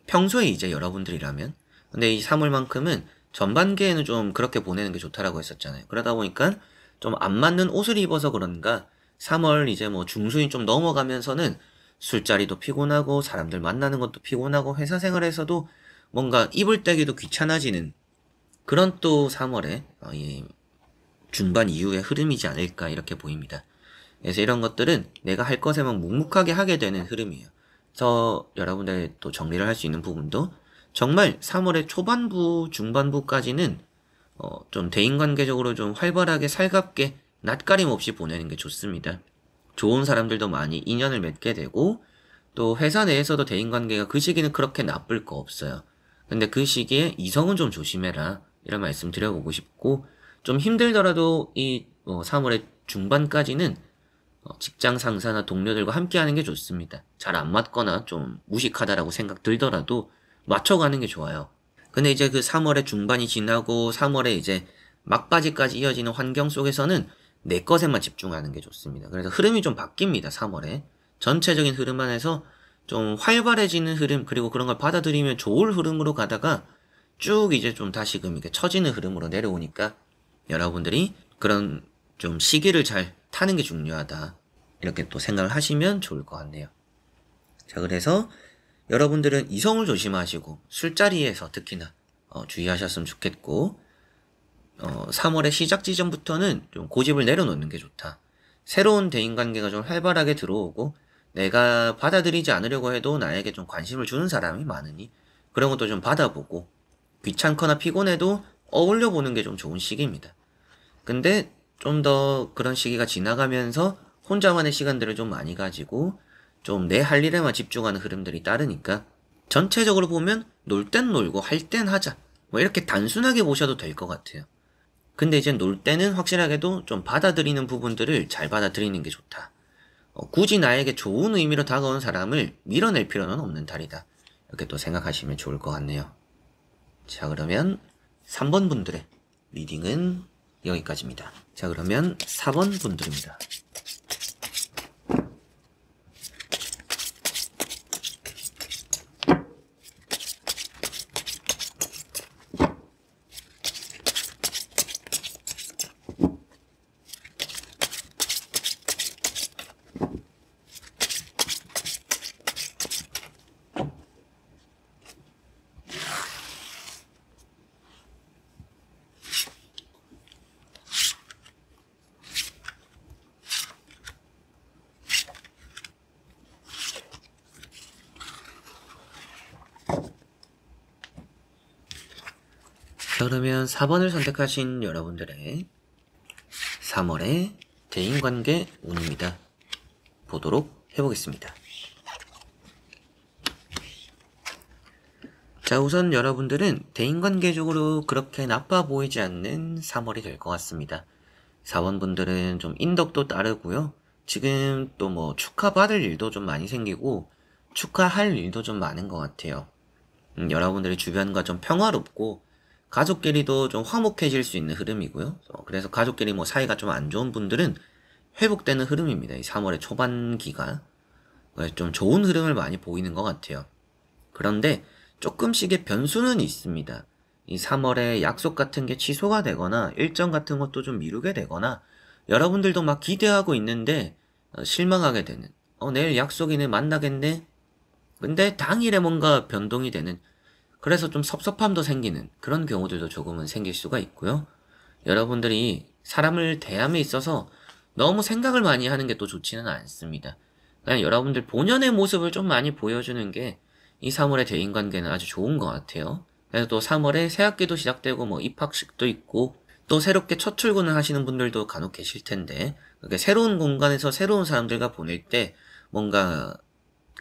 평소에 이제 여러분들이라면. 근데 이 3월만큼은 전반기에는 좀 그렇게 보내는 게 좋다라고 했었잖아요. 그러다 보니까 좀 안 맞는 옷을 입어서 그런가 3월 이제 뭐 중순이 좀 넘어가면서는 술자리도 피곤하고 사람들 만나는 것도 피곤하고 회사 생활에서도 뭔가 입을 떼기도 귀찮아지는 그런 또 3월에 이 중반 이후의 흐름이지 않을까 이렇게 보입니다. 그래서 이런 것들은 내가 할 것에만 묵묵하게 하게 되는 흐름이에요. 그래서 여러분들 또 정리를 할 수 있는 부분도 정말 3월의 초반부, 중반부까지는 좀 대인관계적으로 좀 활발하게 살갑게 낯가림 없이 보내는 게 좋습니다. 좋은 사람들도 많이 인연을 맺게 되고 또 회사 내에서도 대인관계가 그 시기는 그렇게 나쁠 거 없어요. 근데 그 시기에 이성은 좀 조심해라 이런 말씀 드려보고 싶고 좀 힘들더라도 이 3월의 중반까지는 직장 상사나 동료들과 함께 하는 게 좋습니다. 잘 안 맞거나 좀 무식하다라고 생각 들더라도 맞춰가는 게 좋아요. 근데 이제 그 3월의 중반이 지나고 3월에 이제 막바지까지 이어지는 환경 속에서는 내 것에만 집중하는 게 좋습니다. 그래서 흐름이 좀 바뀝니다. 3월에. 전체적인 흐름 안에서 좀 활발해지는 흐름, 그리고 그런 걸 받아들이면 좋을 흐름으로 가다가 쭉 이제 좀 다시금 이렇게 처지는 흐름으로 내려오니까 여러분들이 그런 좀 시기를 잘 타는 게 중요하다. 이렇게 또 생각을 하시면 좋을 것 같네요. 자, 그래서 여러분들은 이성을 조심하시고 술자리에서 특히나 주의하셨으면 좋겠고 3월의 시작 지점부터는 좀 고집을 내려놓는 게 좋다. 새로운 대인관계가 좀 활발하게 들어오고 내가 받아들이지 않으려고 해도 나에게 좀 관심을 주는 사람이 많으니 그런 것도 좀 받아보고 귀찮거나 피곤해도 어울려 보는 게 좀 좋은 시기입니다. 근데 좀 더 그런 시기가 지나가면서 혼자만의 시간들을 좀 많이 가지고 좀 내 할 일에만 집중하는 흐름들이 따르니까 전체적으로 보면 놀 땐 놀고 할 땐 하자. 뭐 이렇게 단순하게 보셔도 될 것 같아요. 근데 이제 놀 때는 확실하게도 좀 받아들이는 부분들을 잘 받아들이는 게 좋다. 굳이 나에게 좋은 의미로 다가온 사람을 밀어낼 필요는 없는 달이다. 이렇게 또 생각하시면 좋을 것 같네요. 자, 그러면 3번 분들의 리딩은 여기까지입니다. 자, 그러면 4번 분들입니다. 자, 그러면 4번을 선택하신 여러분들의 3월의 대인관계 운입니다. 보도록 해보겠습니다. 자, 우선 여러분들은 대인관계적으로 그렇게 나빠 보이지 않는 3월이 될 것 같습니다. 4번 분들은 좀 인덕도 따르고요. 지금 또 뭐 축하받을 일도 좀 많이 생기고 축하할 일도 좀 많은 것 같아요. 여러분들의 주변과 좀 평화롭고 가족끼리도 좀 화목해질 수 있는 흐름이고요. 그래서 가족끼리 뭐 사이가 좀 안 좋은 분들은 회복되는 흐름입니다. 이 3월의 초반기가. 좀 좋은 흐름을 많이 보이는 것 같아요. 그런데 조금씩의 변수는 있습니다. 이 3월에 약속 같은 게 취소가 되거나 일정 같은 것도 좀 미루게 되거나 여러분들도 막 기대하고 있는데 실망하게 되는 내일 약속이네 만나겠네 근데 당일에 뭔가 변동이 되는 그래서 좀 섭섭함도 생기는 그런 경우들도 조금은 생길 수가 있고요. 여러분들이 사람을 대함에 있어서 너무 생각을 많이 하는 게 또 좋지는 않습니다. 그냥 여러분들 본연의 모습을 좀 많이 보여주는 게 이 3월의 대인관계는 아주 좋은 것 같아요. 그래서 또 3월에 새학기도 시작되고 뭐 입학식도 있고 또 새롭게 첫 출근을 하시는 분들도 간혹 계실 텐데 그렇게 새로운 공간에서 새로운 사람들과 보낼 때 뭔가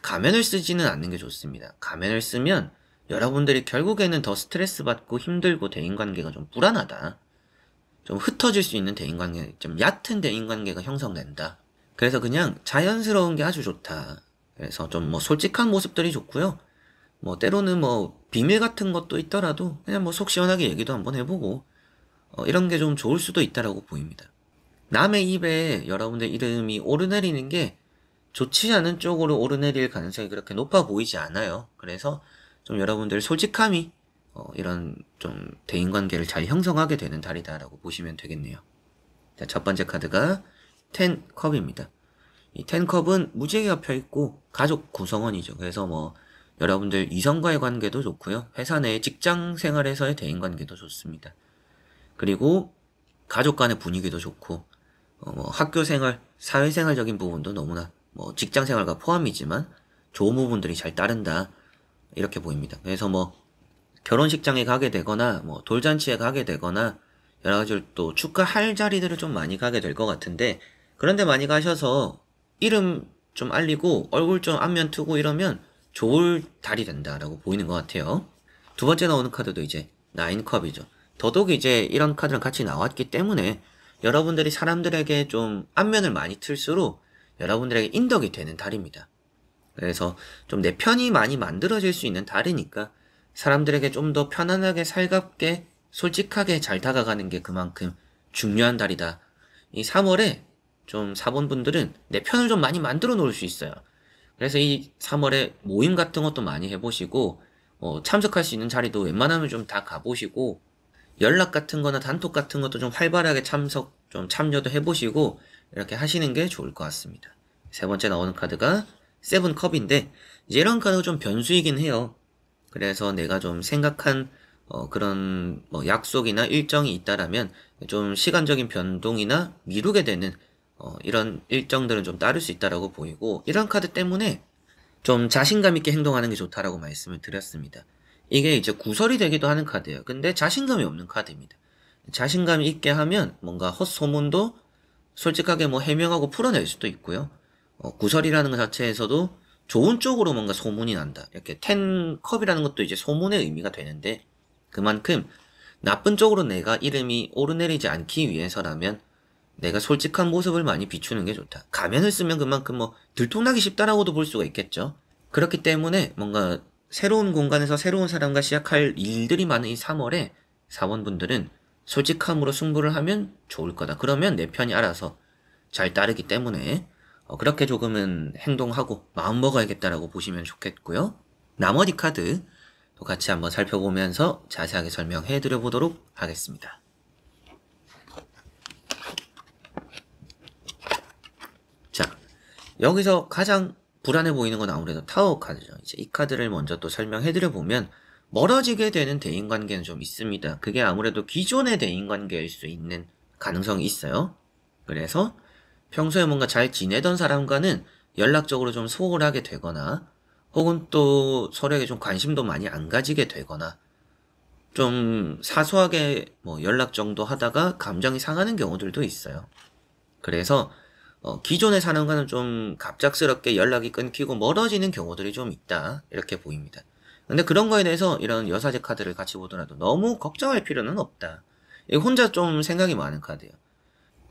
가면을 쓰지는 않는 게 좋습니다. 가면을 쓰면 여러분들이 결국에는 더 스트레스 받고 힘들고 대인관계가 좀 불안하다. 좀 흩어질 수 있는 대인관계, 좀 얕은 대인관계가 형성된다. 그래서 그냥 자연스러운 게 아주 좋다. 그래서 좀 뭐 솔직한 모습들이 좋고요. 뭐 때로는 뭐 비밀 같은 것도 있더라도 그냥 뭐 속 시원하게 얘기도 한번 해보고 이런 게 좀 좋을 수도 있다라고 보입니다. 남의 입에 여러분들 이름이 오르내리는 게 좋지 않은 쪽으로 오르내릴 가능성이 그렇게 높아 보이지 않아요. 그래서 좀 여러분들 솔직함이 이런 좀 대인관계를 잘 형성하게 되는 달이다라고 보시면 되겠네요. 자, 첫 번째 카드가 10컵입니다. 이 10컵은 무지개 겹혀 있고 가족 구성원이죠. 그래서 뭐 여러분들 이성과의 관계도 좋고요. 회사 내 직장 생활에서의 대인관계도 좋습니다. 그리고 가족 간의 분위기도 좋고 뭐 학교 생활, 사회생활적인 부분도 너무나 뭐 직장 생활과 포함이지만 좋은 부분들이 잘 따른다 이렇게 보입니다. 그래서 뭐 결혼식장에 가게 되거나 뭐 돌잔치에 가게 되거나 여러 가지 또 축하할 자리들을 좀 많이 가게 될 것 같은데 그런데 많이 가셔서 이름 좀 알리고 얼굴 좀 안면 트고 이러면 좋을 달이 된다라고 보이는 것 같아요. 두 번째 나오는 카드도 이제 9컵이죠. 더더욱 이제 이런 카드랑 같이 나왔기 때문에 여러분들이 사람들에게 좀 안면을 많이 틀수록 여러분들에게 인덕이 되는 달입니다. 그래서 좀 내 편이 많이 만들어질 수 있는 달이니까 사람들에게 좀 더 편안하게 살갑게 솔직하게 잘 다가가는 게 그만큼 중요한 달이다. 이 3월에 좀 사본분들은 내 편을 좀 많이 만들어 놓을 수 있어요. 그래서 이 3월에 모임 같은 것도 많이 해보시고 참석할 수 있는 자리도 웬만하면 좀 다 가보시고 연락 같은 거나 단톡 같은 것도 좀 활발하게 좀 참여도 해보시고 이렇게 하시는 게 좋을 것 같습니다. 세 번째 나오는 카드가 7컵인데 이제 이런 카드가 좀 변수이긴 해요. 그래서 내가 좀 생각한 그런 뭐 약속이나 일정이 있다라면 좀 시간적인 변동이나 미루게 되는 이런 일정들은 좀 따를 수 있다라고 보이고 이런 카드 때문에 좀 자신감 있게 행동하는 게 좋다라고 말씀을 드렸습니다. 이게 이제 구설이 되기도 하는 카드예요. 근데 자신감이 없는 카드입니다. 자신감 있게 하면 뭔가 헛소문도 솔직하게 뭐 해명하고 풀어낼 수도 있고요. 구설이라는 것 자체에서도 좋은 쪽으로 뭔가 소문이 난다. 이렇게 10컵이라는 것도 이제 소문의 의미가 되는데 그만큼 나쁜 쪽으로 내가 이름이 오르내리지 않기 위해서라면 내가 솔직한 모습을 많이 비추는 게 좋다. 가면을 쓰면 그만큼 뭐 들통나기 쉽다라고도 볼 수가 있겠죠. 그렇기 때문에 뭔가 새로운 공간에서 새로운 사람과 시작할 일들이 많은 이 3월에 사원분들은 솔직함으로 승부를 하면 좋을 거다. 그러면 내 편이 알아서 잘 따르기 때문에 그렇게 조금은 행동하고 마음 먹어야겠다라고 보시면 좋겠고요. 나머지 카드 또 같이 한번 살펴보면서 자세하게 설명해 드려 보도록 하겠습니다. 자, 여기서 가장 불안해 보이는 건 아무래도 타워 카드죠. 이제 이 카드를 먼저 또 설명해 드려 보면 멀어지게 되는 대인관계는 좀 있습니다. 그게 아무래도 기존의 대인관계일 수 있는 가능성이 있어요. 그래서 평소에 뭔가 잘 지내던 사람과는 연락적으로 좀 소홀하게 되거나 혹은 또 서로에게 좀 관심도 많이 안 가지게 되거나 좀 사소하게 뭐 연락 정도 하다가 감정이 상하는 경우들도 있어요. 그래서 기존의 사람과는 좀 갑작스럽게 연락이 끊기고 멀어지는 경우들이 좀 있다 이렇게 보입니다. 근데 그런 거에 대해서 이런 여사제 카드를 같이 보더라도 너무 걱정할 필요는 없다. 혼자 좀 생각이 많은 카드예요.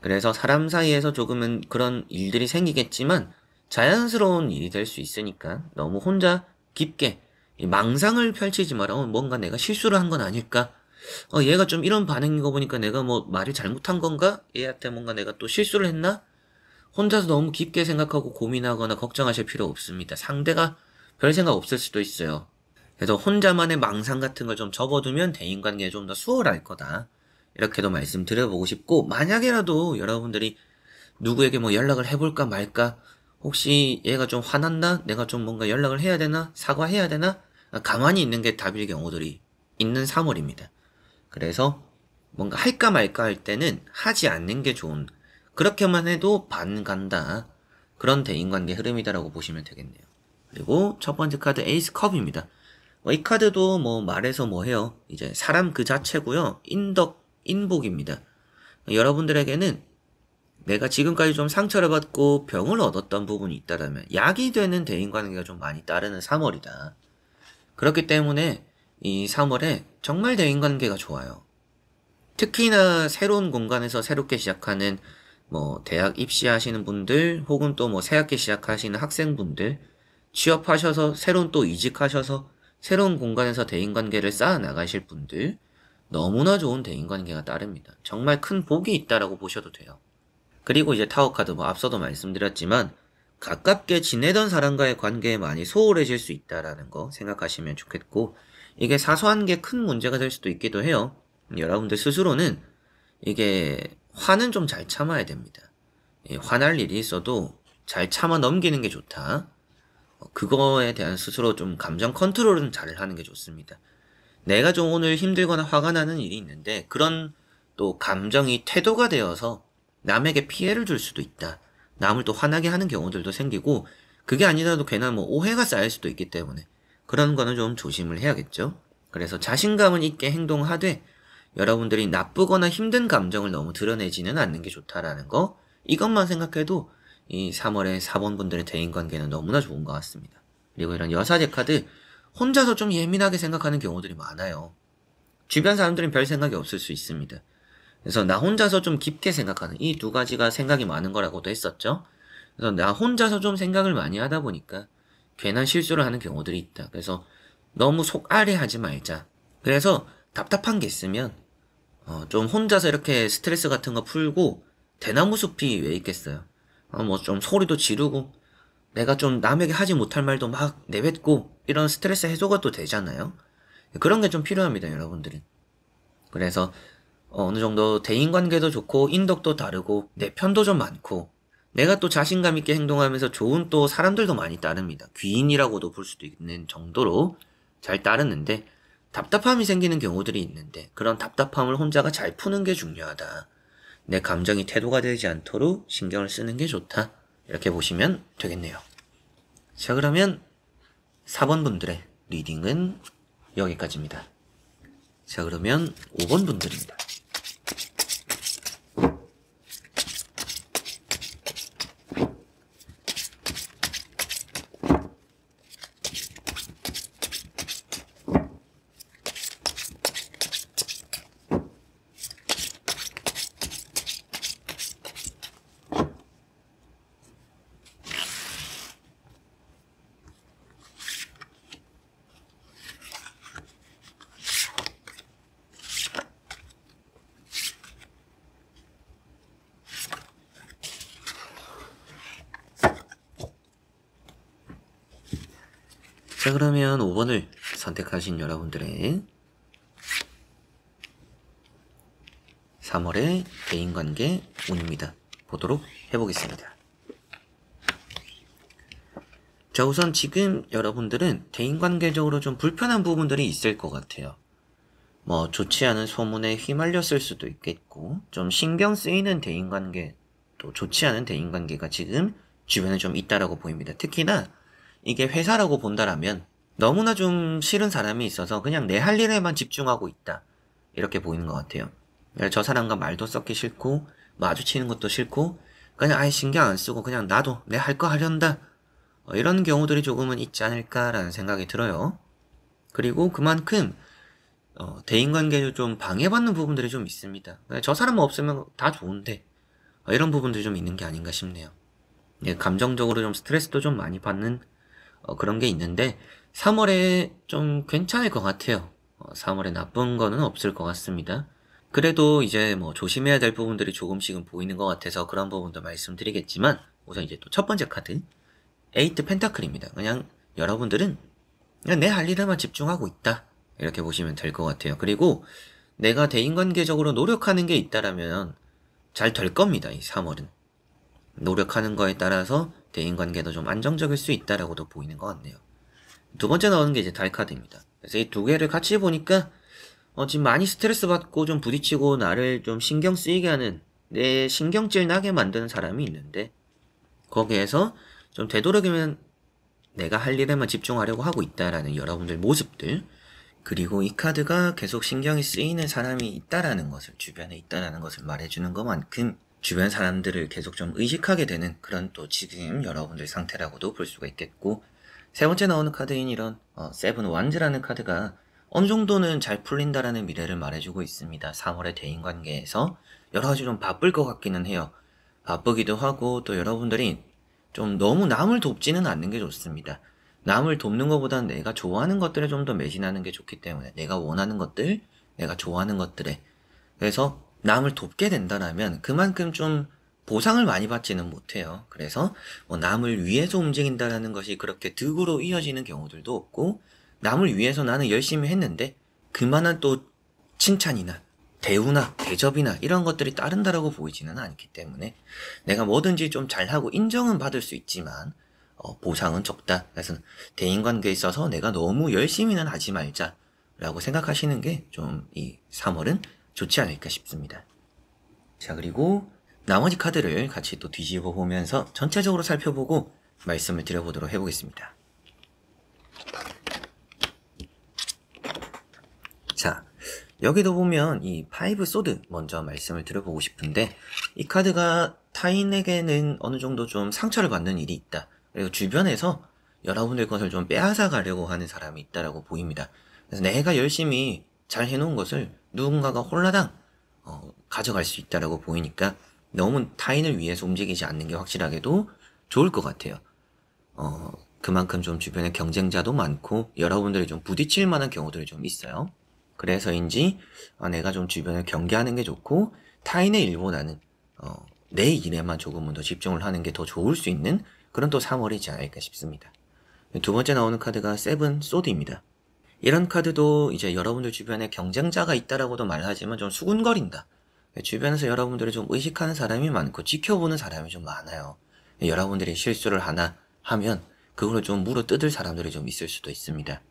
그래서 사람 사이에서 조금은 그런 일들이 생기겠지만 자연스러운 일이 될 수 있으니까 너무 혼자 깊게 망상을 펼치지 마라. 뭔가 내가 실수를 한 건 아닐까? 얘가 좀 이런 반응인 거 보니까 내가 뭐 말을 잘못한 건가? 얘한테 뭔가 내가 또 실수를 했나? 혼자서 너무 깊게 생각하고 고민하거나 걱정하실 필요 없습니다. 상대가 별 생각 없을 수도 있어요. 그래서 혼자만의 망상 같은 걸 좀 접어두면 대인관계에 좀 더 수월할 거다. 이렇게도 말씀드려보고 싶고, 만약에라도 여러분들이 누구에게 뭐 연락을 해볼까 말까, 혹시 얘가 좀 화났나? 내가 좀 뭔가 연락을 해야 되나? 사과해야 되나? 가만히 있는 게 답일 경우들이 있는 3월입니다. 그래서 뭔가 할까 말까 할 때는 하지 않는 게 좋은, 그렇게만 해도 반 간다, 그런 대인관계 흐름이다라고 보시면 되겠네요. 그리고 첫 번째 카드 에이스 컵입니다. 이 카드도 뭐 말해서 뭐 해요. 이제 사람 그 자체고요. 인복입니다. 여러분들에게는 내가 지금까지 좀 상처를 받고 병을 얻었던 부분이 있다라면 약이 되는 대인관계가 좀 많이 따르는 3월이다. 그렇기 때문에 이 3월에 정말 대인관계가 좋아요. 특히나 새로운 공간에서 새롭게 시작하는 뭐 대학 입시하시는 분들, 혹은 또 뭐 새학기 시작하시는 학생분들, 취업하셔서 새로운 또 이직하셔서 새로운 공간에서 대인관계를 쌓아 나가실 분들, 너무나 좋은 대인관계가 따릅니다. 정말 큰 복이 있다라고 보셔도 돼요. 그리고 이제 타워 카드, 뭐 앞서도 말씀드렸지만 가깝게 지내던 사람과의 관계에 많이 소홀해질 수 있다라는 거 생각하시면 좋겠고, 이게 사소한 게 큰 문제가 될 수도 있기도 해요. 여러분들 스스로는 이게 화는 좀 잘 참아야 됩니다. 화날 일이 있어도 잘 참아 넘기는 게 좋다. 그거에 대한 스스로 좀 감정 컨트롤은 잘 하는 게 좋습니다. 내가 좀 오늘 힘들거나 화가 나는 일이 있는데 그런 또 감정이 태도가 되어서 남에게 피해를 줄 수도 있다. 남을 또 화나게 하는 경우들도 생기고, 그게 아니라도 괜한 뭐 오해가 쌓일 수도 있기 때문에 그런 거는 좀 조심을 해야겠죠. 그래서 자신감은 있게 행동하되 여러분들이 나쁘거나 힘든 감정을 너무 드러내지는 않는 게 좋다라는 거, 이것만 생각해도 이 3월의 4번 분들의 대인관계는 너무나 좋은 것 같습니다. 그리고 이런 여사제 카드, 혼자서 좀 예민하게 생각하는 경우들이 많아요. 주변 사람들은 별 생각이 없을 수 있습니다. 그래서 나 혼자서 좀 깊게 생각하는, 이 두 가지가 생각이 많은 거라고도 했었죠. 그래서 나 혼자서 좀 생각을 많이 하다 보니까 괜한 실수를 하는 경우들이 있다. 그래서 너무 속아래 하지 말자. 그래서 답답한 게 있으면 좀 혼자서 이렇게 스트레스 같은 거 풀고, 대나무 숲이 왜 있겠어요. 뭐 좀 소리도 지르고 내가 좀 남에게 하지 못할 말도 막 내뱉고, 이런 스트레스 해소가 또 되잖아요. 그런 게 좀 필요합니다, 여러분들은. 그래서 어느 정도 대인관계도 좋고 인덕도 다르고 내 편도 좀 많고, 내가 또 자신감 있게 행동하면서 좋은 또 사람들도 많이 따릅니다. 귀인이라고도 볼 수도 있는 정도로 잘 따르는데, 답답함이 생기는 경우들이 있는데 그런 답답함을 혼자가 잘 푸는 게 중요하다. 내 감정이 태도가 되지 않도록 신경을 쓰는 게 좋다. 이렇게 보시면 되겠네요. 자, 그러면 4번 분들의 리딩은 여기까지입니다. 자, 그러면 5번 분들입니다. 자, 그러면 5번을 선택하신 여러분들의 3월의 대인관계 운입니다. 보도록 해보겠습니다. 자, 우선 지금 여러분들은 대인관계적으로 좀 불편한 부분들이 있을 것 같아요. 뭐 좋지 않은 소문에 휘말렸을 수도 있겠고, 좀 신경 쓰이는 대인관계, 또 좋지 않은 대인관계가 지금 주변에 좀 있다라고 보입니다. 특히나 이게 회사라고 본다라면 너무나 좀 싫은 사람이 있어서 그냥 내 할 일에만 집중하고 있다, 이렇게 보이는 것 같아요. 저 사람과 말도 섞기 싫고 마주치는 것도 싫고 그냥 아예 신경 안 쓰고 그냥 나도 내 할 거 하련다, 이런 경우들이 조금은 있지 않을까라는 생각이 들어요. 그리고 그만큼 대인관계를 좀 방해받는 부분들이 좀 있습니다. 저 사람 없으면 다 좋은데 이런 부분들이 좀 있는 게 아닌가 싶네요. 감정적으로 좀 스트레스도 좀 많이 받는 그런 게 있는데 3월에 좀 괜찮을 것 같아요. 3월에 나쁜 거는 없을 것 같습니다. 그래도 이제 뭐 조심해야 될 부분들이 조금씩은 보이는 것 같아서 그런 부분도 말씀드리겠지만, 우선 이제 또 첫 번째 카드 에이트 펜타클입니다. 그냥 여러분들은 그냥 내 할 일에만 집중하고 있다, 이렇게 보시면 될 것 같아요. 그리고 내가 대인관계적으로 노력하는 게 있다라면 잘 될 겁니다. 이 3월은 노력하는 거에 따라서 대인관계도 좀 안정적일 수 있다라고도 보이는 것 같네요. 두 번째 나오는 게 이제 달 카드입니다. 그래서 이 두 개를 같이 보니까 지금 많이 스트레스 받고 좀 부딪히고 나를 좀 신경 쓰이게 하는, 내 신경질 나게 만드는 사람이 있는데, 거기에서 좀 되도록이면 내가 할 일에만 집중하려고 하고 있다라는 여러분들 모습들, 그리고 이 카드가 계속 신경이 쓰이는 사람이 있다라는 것을, 주변에 있다라는 것을 말해주는 것만큼 주변 사람들을 계속 좀 의식하게 되는 그런 또 지금 여러분들 상태라고도 볼 수가 있겠고, 세 번째 나오는 카드인 이런 세븐 완즈라는 카드가 어느 정도는 잘 풀린다라는 미래를 말해주고 있습니다. 3월의 대인관계에서 여러 가지 좀 바쁠 것 같기는 해요. 바쁘기도 하고, 또 여러분들이 좀 너무 남을 돕지는 않는 게 좋습니다. 남을 돕는 것보다는 내가 좋아하는 것들에 좀 더 매진하는 게 좋기 때문에, 내가 원하는 것들, 내가 좋아하는 것들에, 그래서 남을 돕게 된다라면 그만큼 좀 보상을 많이 받지는 못해요. 그래서 뭐 남을 위해서 움직인다라는 것이 그렇게 득으로 이어지는 경우들도 없고, 남을 위해서 나는 열심히 했는데 그만한 또 칭찬이나 대우나 대접이나 이런 것들이 따른다라고 보이지는 않기 때문에, 내가 뭐든지 좀 잘하고 인정은 받을 수 있지만 보상은 적다. 그래서 대인관계에 있어서 내가 너무 열심히는 하지 말자 라고 생각하시는 게 좀 이 3월은 좋지 않을까 싶습니다. 자, 그리고 나머지 카드를 같이 또 뒤집어 보면서 전체적으로 살펴보고 말씀을 드려보도록 해보겠습니다. 자, 여기도 보면 이 파이브 소드 먼저 말씀을 드려보고 싶은데, 이 카드가 타인에게는 어느 정도 좀 상처를 받는 일이 있다. 그리고 주변에서 여러분들 것을 좀 빼앗아 가려고 하는 사람이 있다라고 보입니다. 그래서 내가 열심히 잘 해놓은 것을 누군가가 홀라당 가져갈 수 있다라고 보이니까 너무 타인을 위해서 움직이지 않는 게 확실하게도 좋을 것 같아요. 그만큼 좀 주변에 경쟁자도 많고 여러분들이 좀 부딪힐 만한 경우들이 좀 있어요. 그래서인지 내가 좀 주변을 경계하는 게 좋고, 타인의 일보다는 내 일에만 조금은 더 집중을 하는 게 더 좋을 수 있는 그런 또 3월이지 않을까 싶습니다. 두 번째 나오는 카드가 세븐 소드입니다. 이런 카드도 이제 여러분들 주변에 경쟁자가 있다라고도 말하지만 좀 수군거린다. 주변에서 여러분들을 좀 의식하는 사람이 많고 지켜보는 사람이 좀 많아요. 여러분들이 실수를 하나 하면 그걸 좀 물어뜯을 사람들이 좀 있을 수도 있습니다.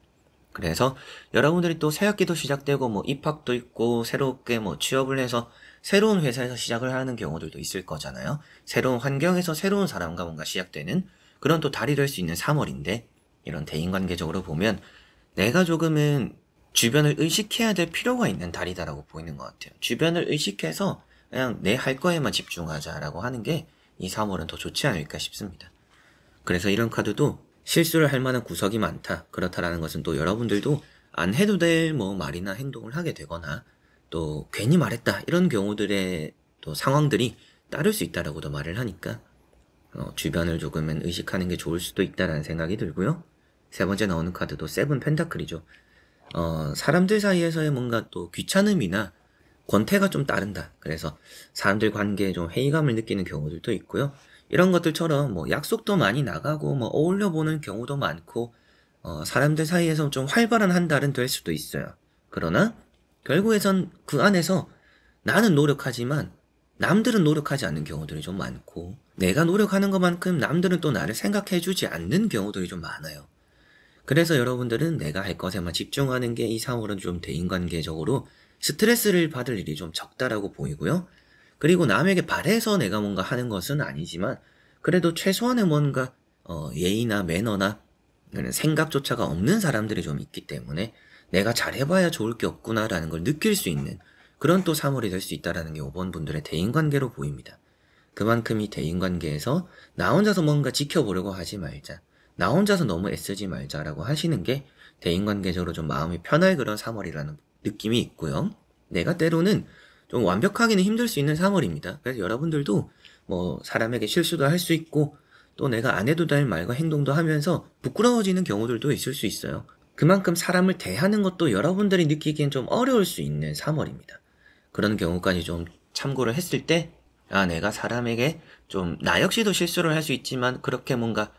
그래서 여러분들이 또 새학기도 시작되고 뭐 입학도 있고 새롭게 뭐 취업을 해서 새로운 회사에서 시작을 하는 경우들도 있을 거잖아요. 새로운 환경에서 새로운 사람과 뭔가 시작되는 그런 또 달이 될 수 있는 3월인데, 이런 대인관계적으로 보면 내가 조금은 주변을 의식해야 될 필요가 있는 달이다라고 보이는 것 같아요. 주변을 의식해서 그냥 내 할 거에만 집중하자라고 하는 게 이 3월은 더 좋지 않을까 싶습니다. 그래서 이런 카드도 실수를 할 만한 구석이 많다. 그렇다라는 것은 또 여러분들도 안 해도 될 뭐 말이나 행동을 하게 되거나 또 괜히 말했다 이런 경우들의 또 상황들이 따를 수 있다라고도 말을 하니까 주변을 조금은 의식하는 게 좋을 수도 있다라는 생각이 들고요. 세 번째 나오는 카드도 세븐 펜타클이죠. 사람들 사이에서의 뭔가 또 귀찮음이나 권태가 좀 따른다. 그래서 사람들 관계에 좀 회의감을 느끼는 경우들도 있고요. 이런 것들처럼 뭐 약속도 많이 나가고 뭐 어울려 보는 경우도 많고 사람들 사이에서 좀 활발한 한 달은 될 수도 있어요. 그러나 결국에선 그 안에서 나는 노력하지만 남들은 노력하지 않는 경우들이 좀 많고, 내가 노력하는 것만큼 남들은 또 나를 생각해주지 않는 경우들이 좀 많아요. 그래서 여러분들은 내가 할 것에만 집중하는 게 이 3월은 좀 대인관계적으로 스트레스를 받을 일이 좀 적다라고 보이고요. 그리고 남에게 바래서 내가 뭔가 하는 것은 아니지만 그래도 최소한의 뭔가 예의나 매너나 생각조차가 없는 사람들이 좀 있기 때문에 내가 잘해봐야 좋을 게 없구나라는 걸 느낄 수 있는 그런 또 3월이 될 수 있다라는 게 5번 분들의 대인관계로 보입니다. 그만큼 이 대인관계에서 나 혼자서 뭔가 지켜보려고 하지 말자, 나 혼자서 너무 애쓰지 말자라고 하시는 게 대인관계적으로 좀 마음이 편할 그런 3월이라는 느낌이 있고요. 내가 때로는 좀 완벽하기는 힘들 수 있는 3월입니다. 그래서 여러분들도 뭐 사람에게 실수도 할 수 있고 또 내가 안 해도 될 말과 행동도 하면서 부끄러워지는 경우들도 있을 수 있어요. 그만큼 사람을 대하는 것도 여러분들이 느끼기엔 좀 어려울 수 있는 3월입니다. 그런 경우까지 좀 참고를 했을 때 내가 사람에게 좀 나 역시도 실수를 할 수 있지만 그렇게 뭔가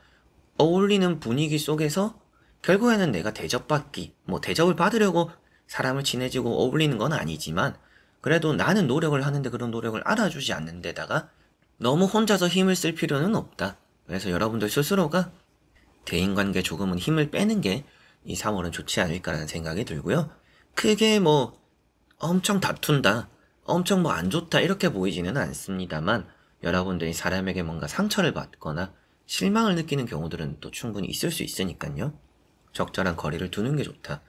어울리는 분위기 속에서 결국에는 내가 대접받기, 뭐 대접을 받으려고 사람을 친해지고 어울리는 건 아니지만 그래도 나는 노력을 하는데 그런 노력을 알아주지 않는 데다가 너무 혼자서 힘을 쓸 필요는 없다. 그래서 여러분들 스스로가 대인관계 조금은 힘을 빼는 게 이 3월은 좋지 않을까라는 생각이 들고요. 크게 뭐 엄청 다툰다, 엄청 뭐 안 좋다 이렇게 보이지는 않습니다만 여러분들이 사람에게 뭔가 상처를 받거나 실망을 느끼는 경우들은 또 충분히 있을 수 있으니까요. 적절한 거리를 두는 게 좋다.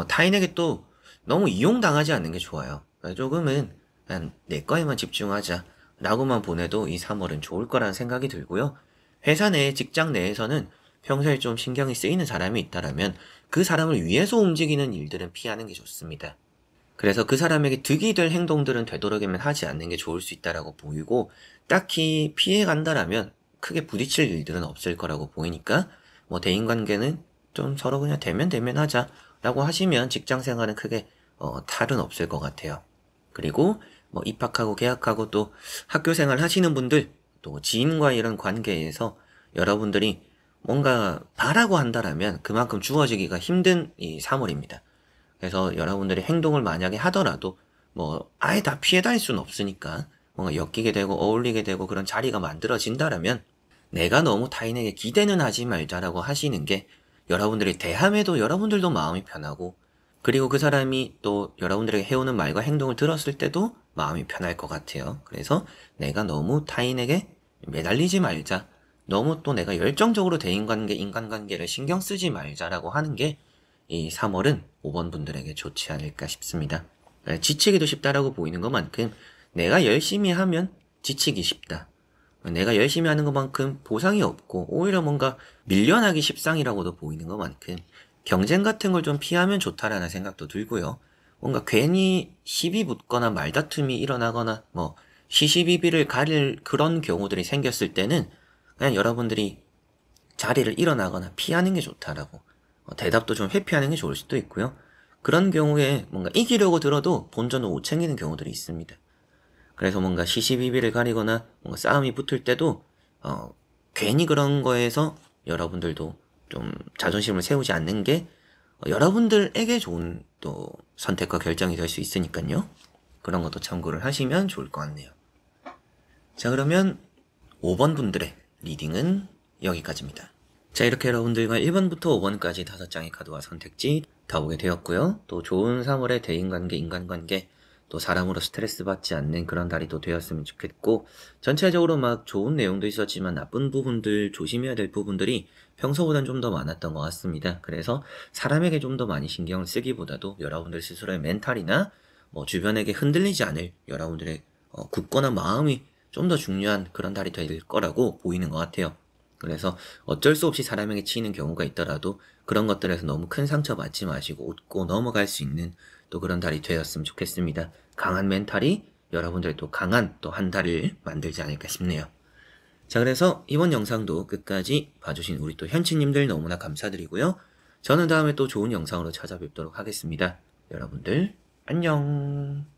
타인에게 또 너무 이용당하지 않는 게 좋아요. 조금은 그냥 내 거에만 집중하자 라고만 보내도 이 3월은 좋을 거라는 생각이 들고요. 회사 내, 직장 내에서는 평소에 좀 신경이 쓰이는 사람이 있다라면 그 사람을 위해서 움직이는 일들은 피하는 게 좋습니다. 그래서 그 사람에게 득이 될 행동들은 되도록이면 하지 않는 게 좋을 수 있다라고 보이고, 딱히 피해간다라면 크게 부딪힐 일들은 없을 거라고 보이니까 뭐 대인관계는 좀 서로 그냥 대면 하자라고 하시면 직장 생활은 크게 탈은 없을 것 같아요. 그리고 뭐 입학하고 개학하고 또 학교 생활 하시는 분들, 또 지인과 이런 관계에서 여러분들이 뭔가 바라고 한다라면 그만큼 주어지기가 힘든 이 3월입니다. 그래서 여러분들이 행동을 만약에 하더라도 뭐 아예 다 피해 다닐 수는 없으니까 뭔가 엮이게 되고 어울리게 되고 그런 자리가 만들어진다라면 내가 너무 타인에게 기대는 하지 말자라고 하시는 게 여러분들이 대함에도 여러분들도 마음이 편하고, 그리고 그 사람이 또 여러분들에게 해오는 말과 행동을 들었을 때도 마음이 편할 것 같아요. 그래서 내가 너무 타인에게 매달리지 말자, 너무 또 내가 열정적으로 대인관계, 인간관계를 신경 쓰지 말자라고 하는 게 이 3월은 5번 분들에게 좋지 않을까 싶습니다. 지치기도 쉽다라고 보이는 것만큼 내가 열심히 하면 지치기 쉽다. 내가 열심히 하는 것만큼 보상이 없고 오히려 뭔가 밀려나기 십상이라고도 보이는 것만큼 경쟁 같은 걸 좀 피하면 좋다라는 생각도 들고요. 뭔가 괜히 시비 붙거나 말다툼이 일어나거나 뭐 시시비비를 가릴 그런 경우들이 생겼을 때는 그냥 여러분들이 자리를 일어나거나 피하는 게 좋다라고, 대답도 좀 회피하는 게 좋을 수도 있고요. 그런 경우에 뭔가 이기려고 들어도 본전을 못 챙기는 경우들이 있습니다. 그래서 뭔가 시시비비를 가리거나 뭔가 싸움이 붙을 때도 괜히 그런 거에서 여러분들도 좀 자존심을 세우지 않는 게 여러분들에게 좋은 또 선택과 결정이 될 수 있으니까요. 그런 것도 참고를 하시면 좋을 것 같네요. 자, 그러면 5번 분들의 리딩은 여기까지입니다. 자, 이렇게 여러분들과 1번부터 5번까지 5장의 카드와 선택지 다 보게 되었고요. 또 좋은 3월의 대인관계, 인간관계, 또 사람으로 스트레스 받지 않는 그런 달이 또 되었으면 좋겠고, 전체적으로 막 좋은 내용도 있었지만 나쁜 부분들, 조심해야 될 부분들이 평소보단 좀 더 많았던 것 같습니다. 그래서 사람에게 좀 더 많이 신경을 쓰기보다도 여러분들 스스로의 멘탈이나 뭐 주변에게 흔들리지 않을 여러분들의 굳건한 마음이 좀 더 중요한 그런 달이 될 거라고 보이는 것 같아요. 그래서 어쩔 수 없이 사람에게 치이는 경우가 있더라도 그런 것들에서 너무 큰 상처 받지 마시고 웃고 넘어갈 수 있는 또 그런 달이 되었으면 좋겠습니다. 강한 멘탈이 여러분들의 또 강한 또 한 달을 만들지 않을까 싶네요. 자, 그래서 이번 영상도 끝까지 봐주신 우리 또 현치님들 너무나 감사드리고요. 저는 다음에 또 좋은 영상으로 찾아뵙도록 하겠습니다. 여러분들 안녕.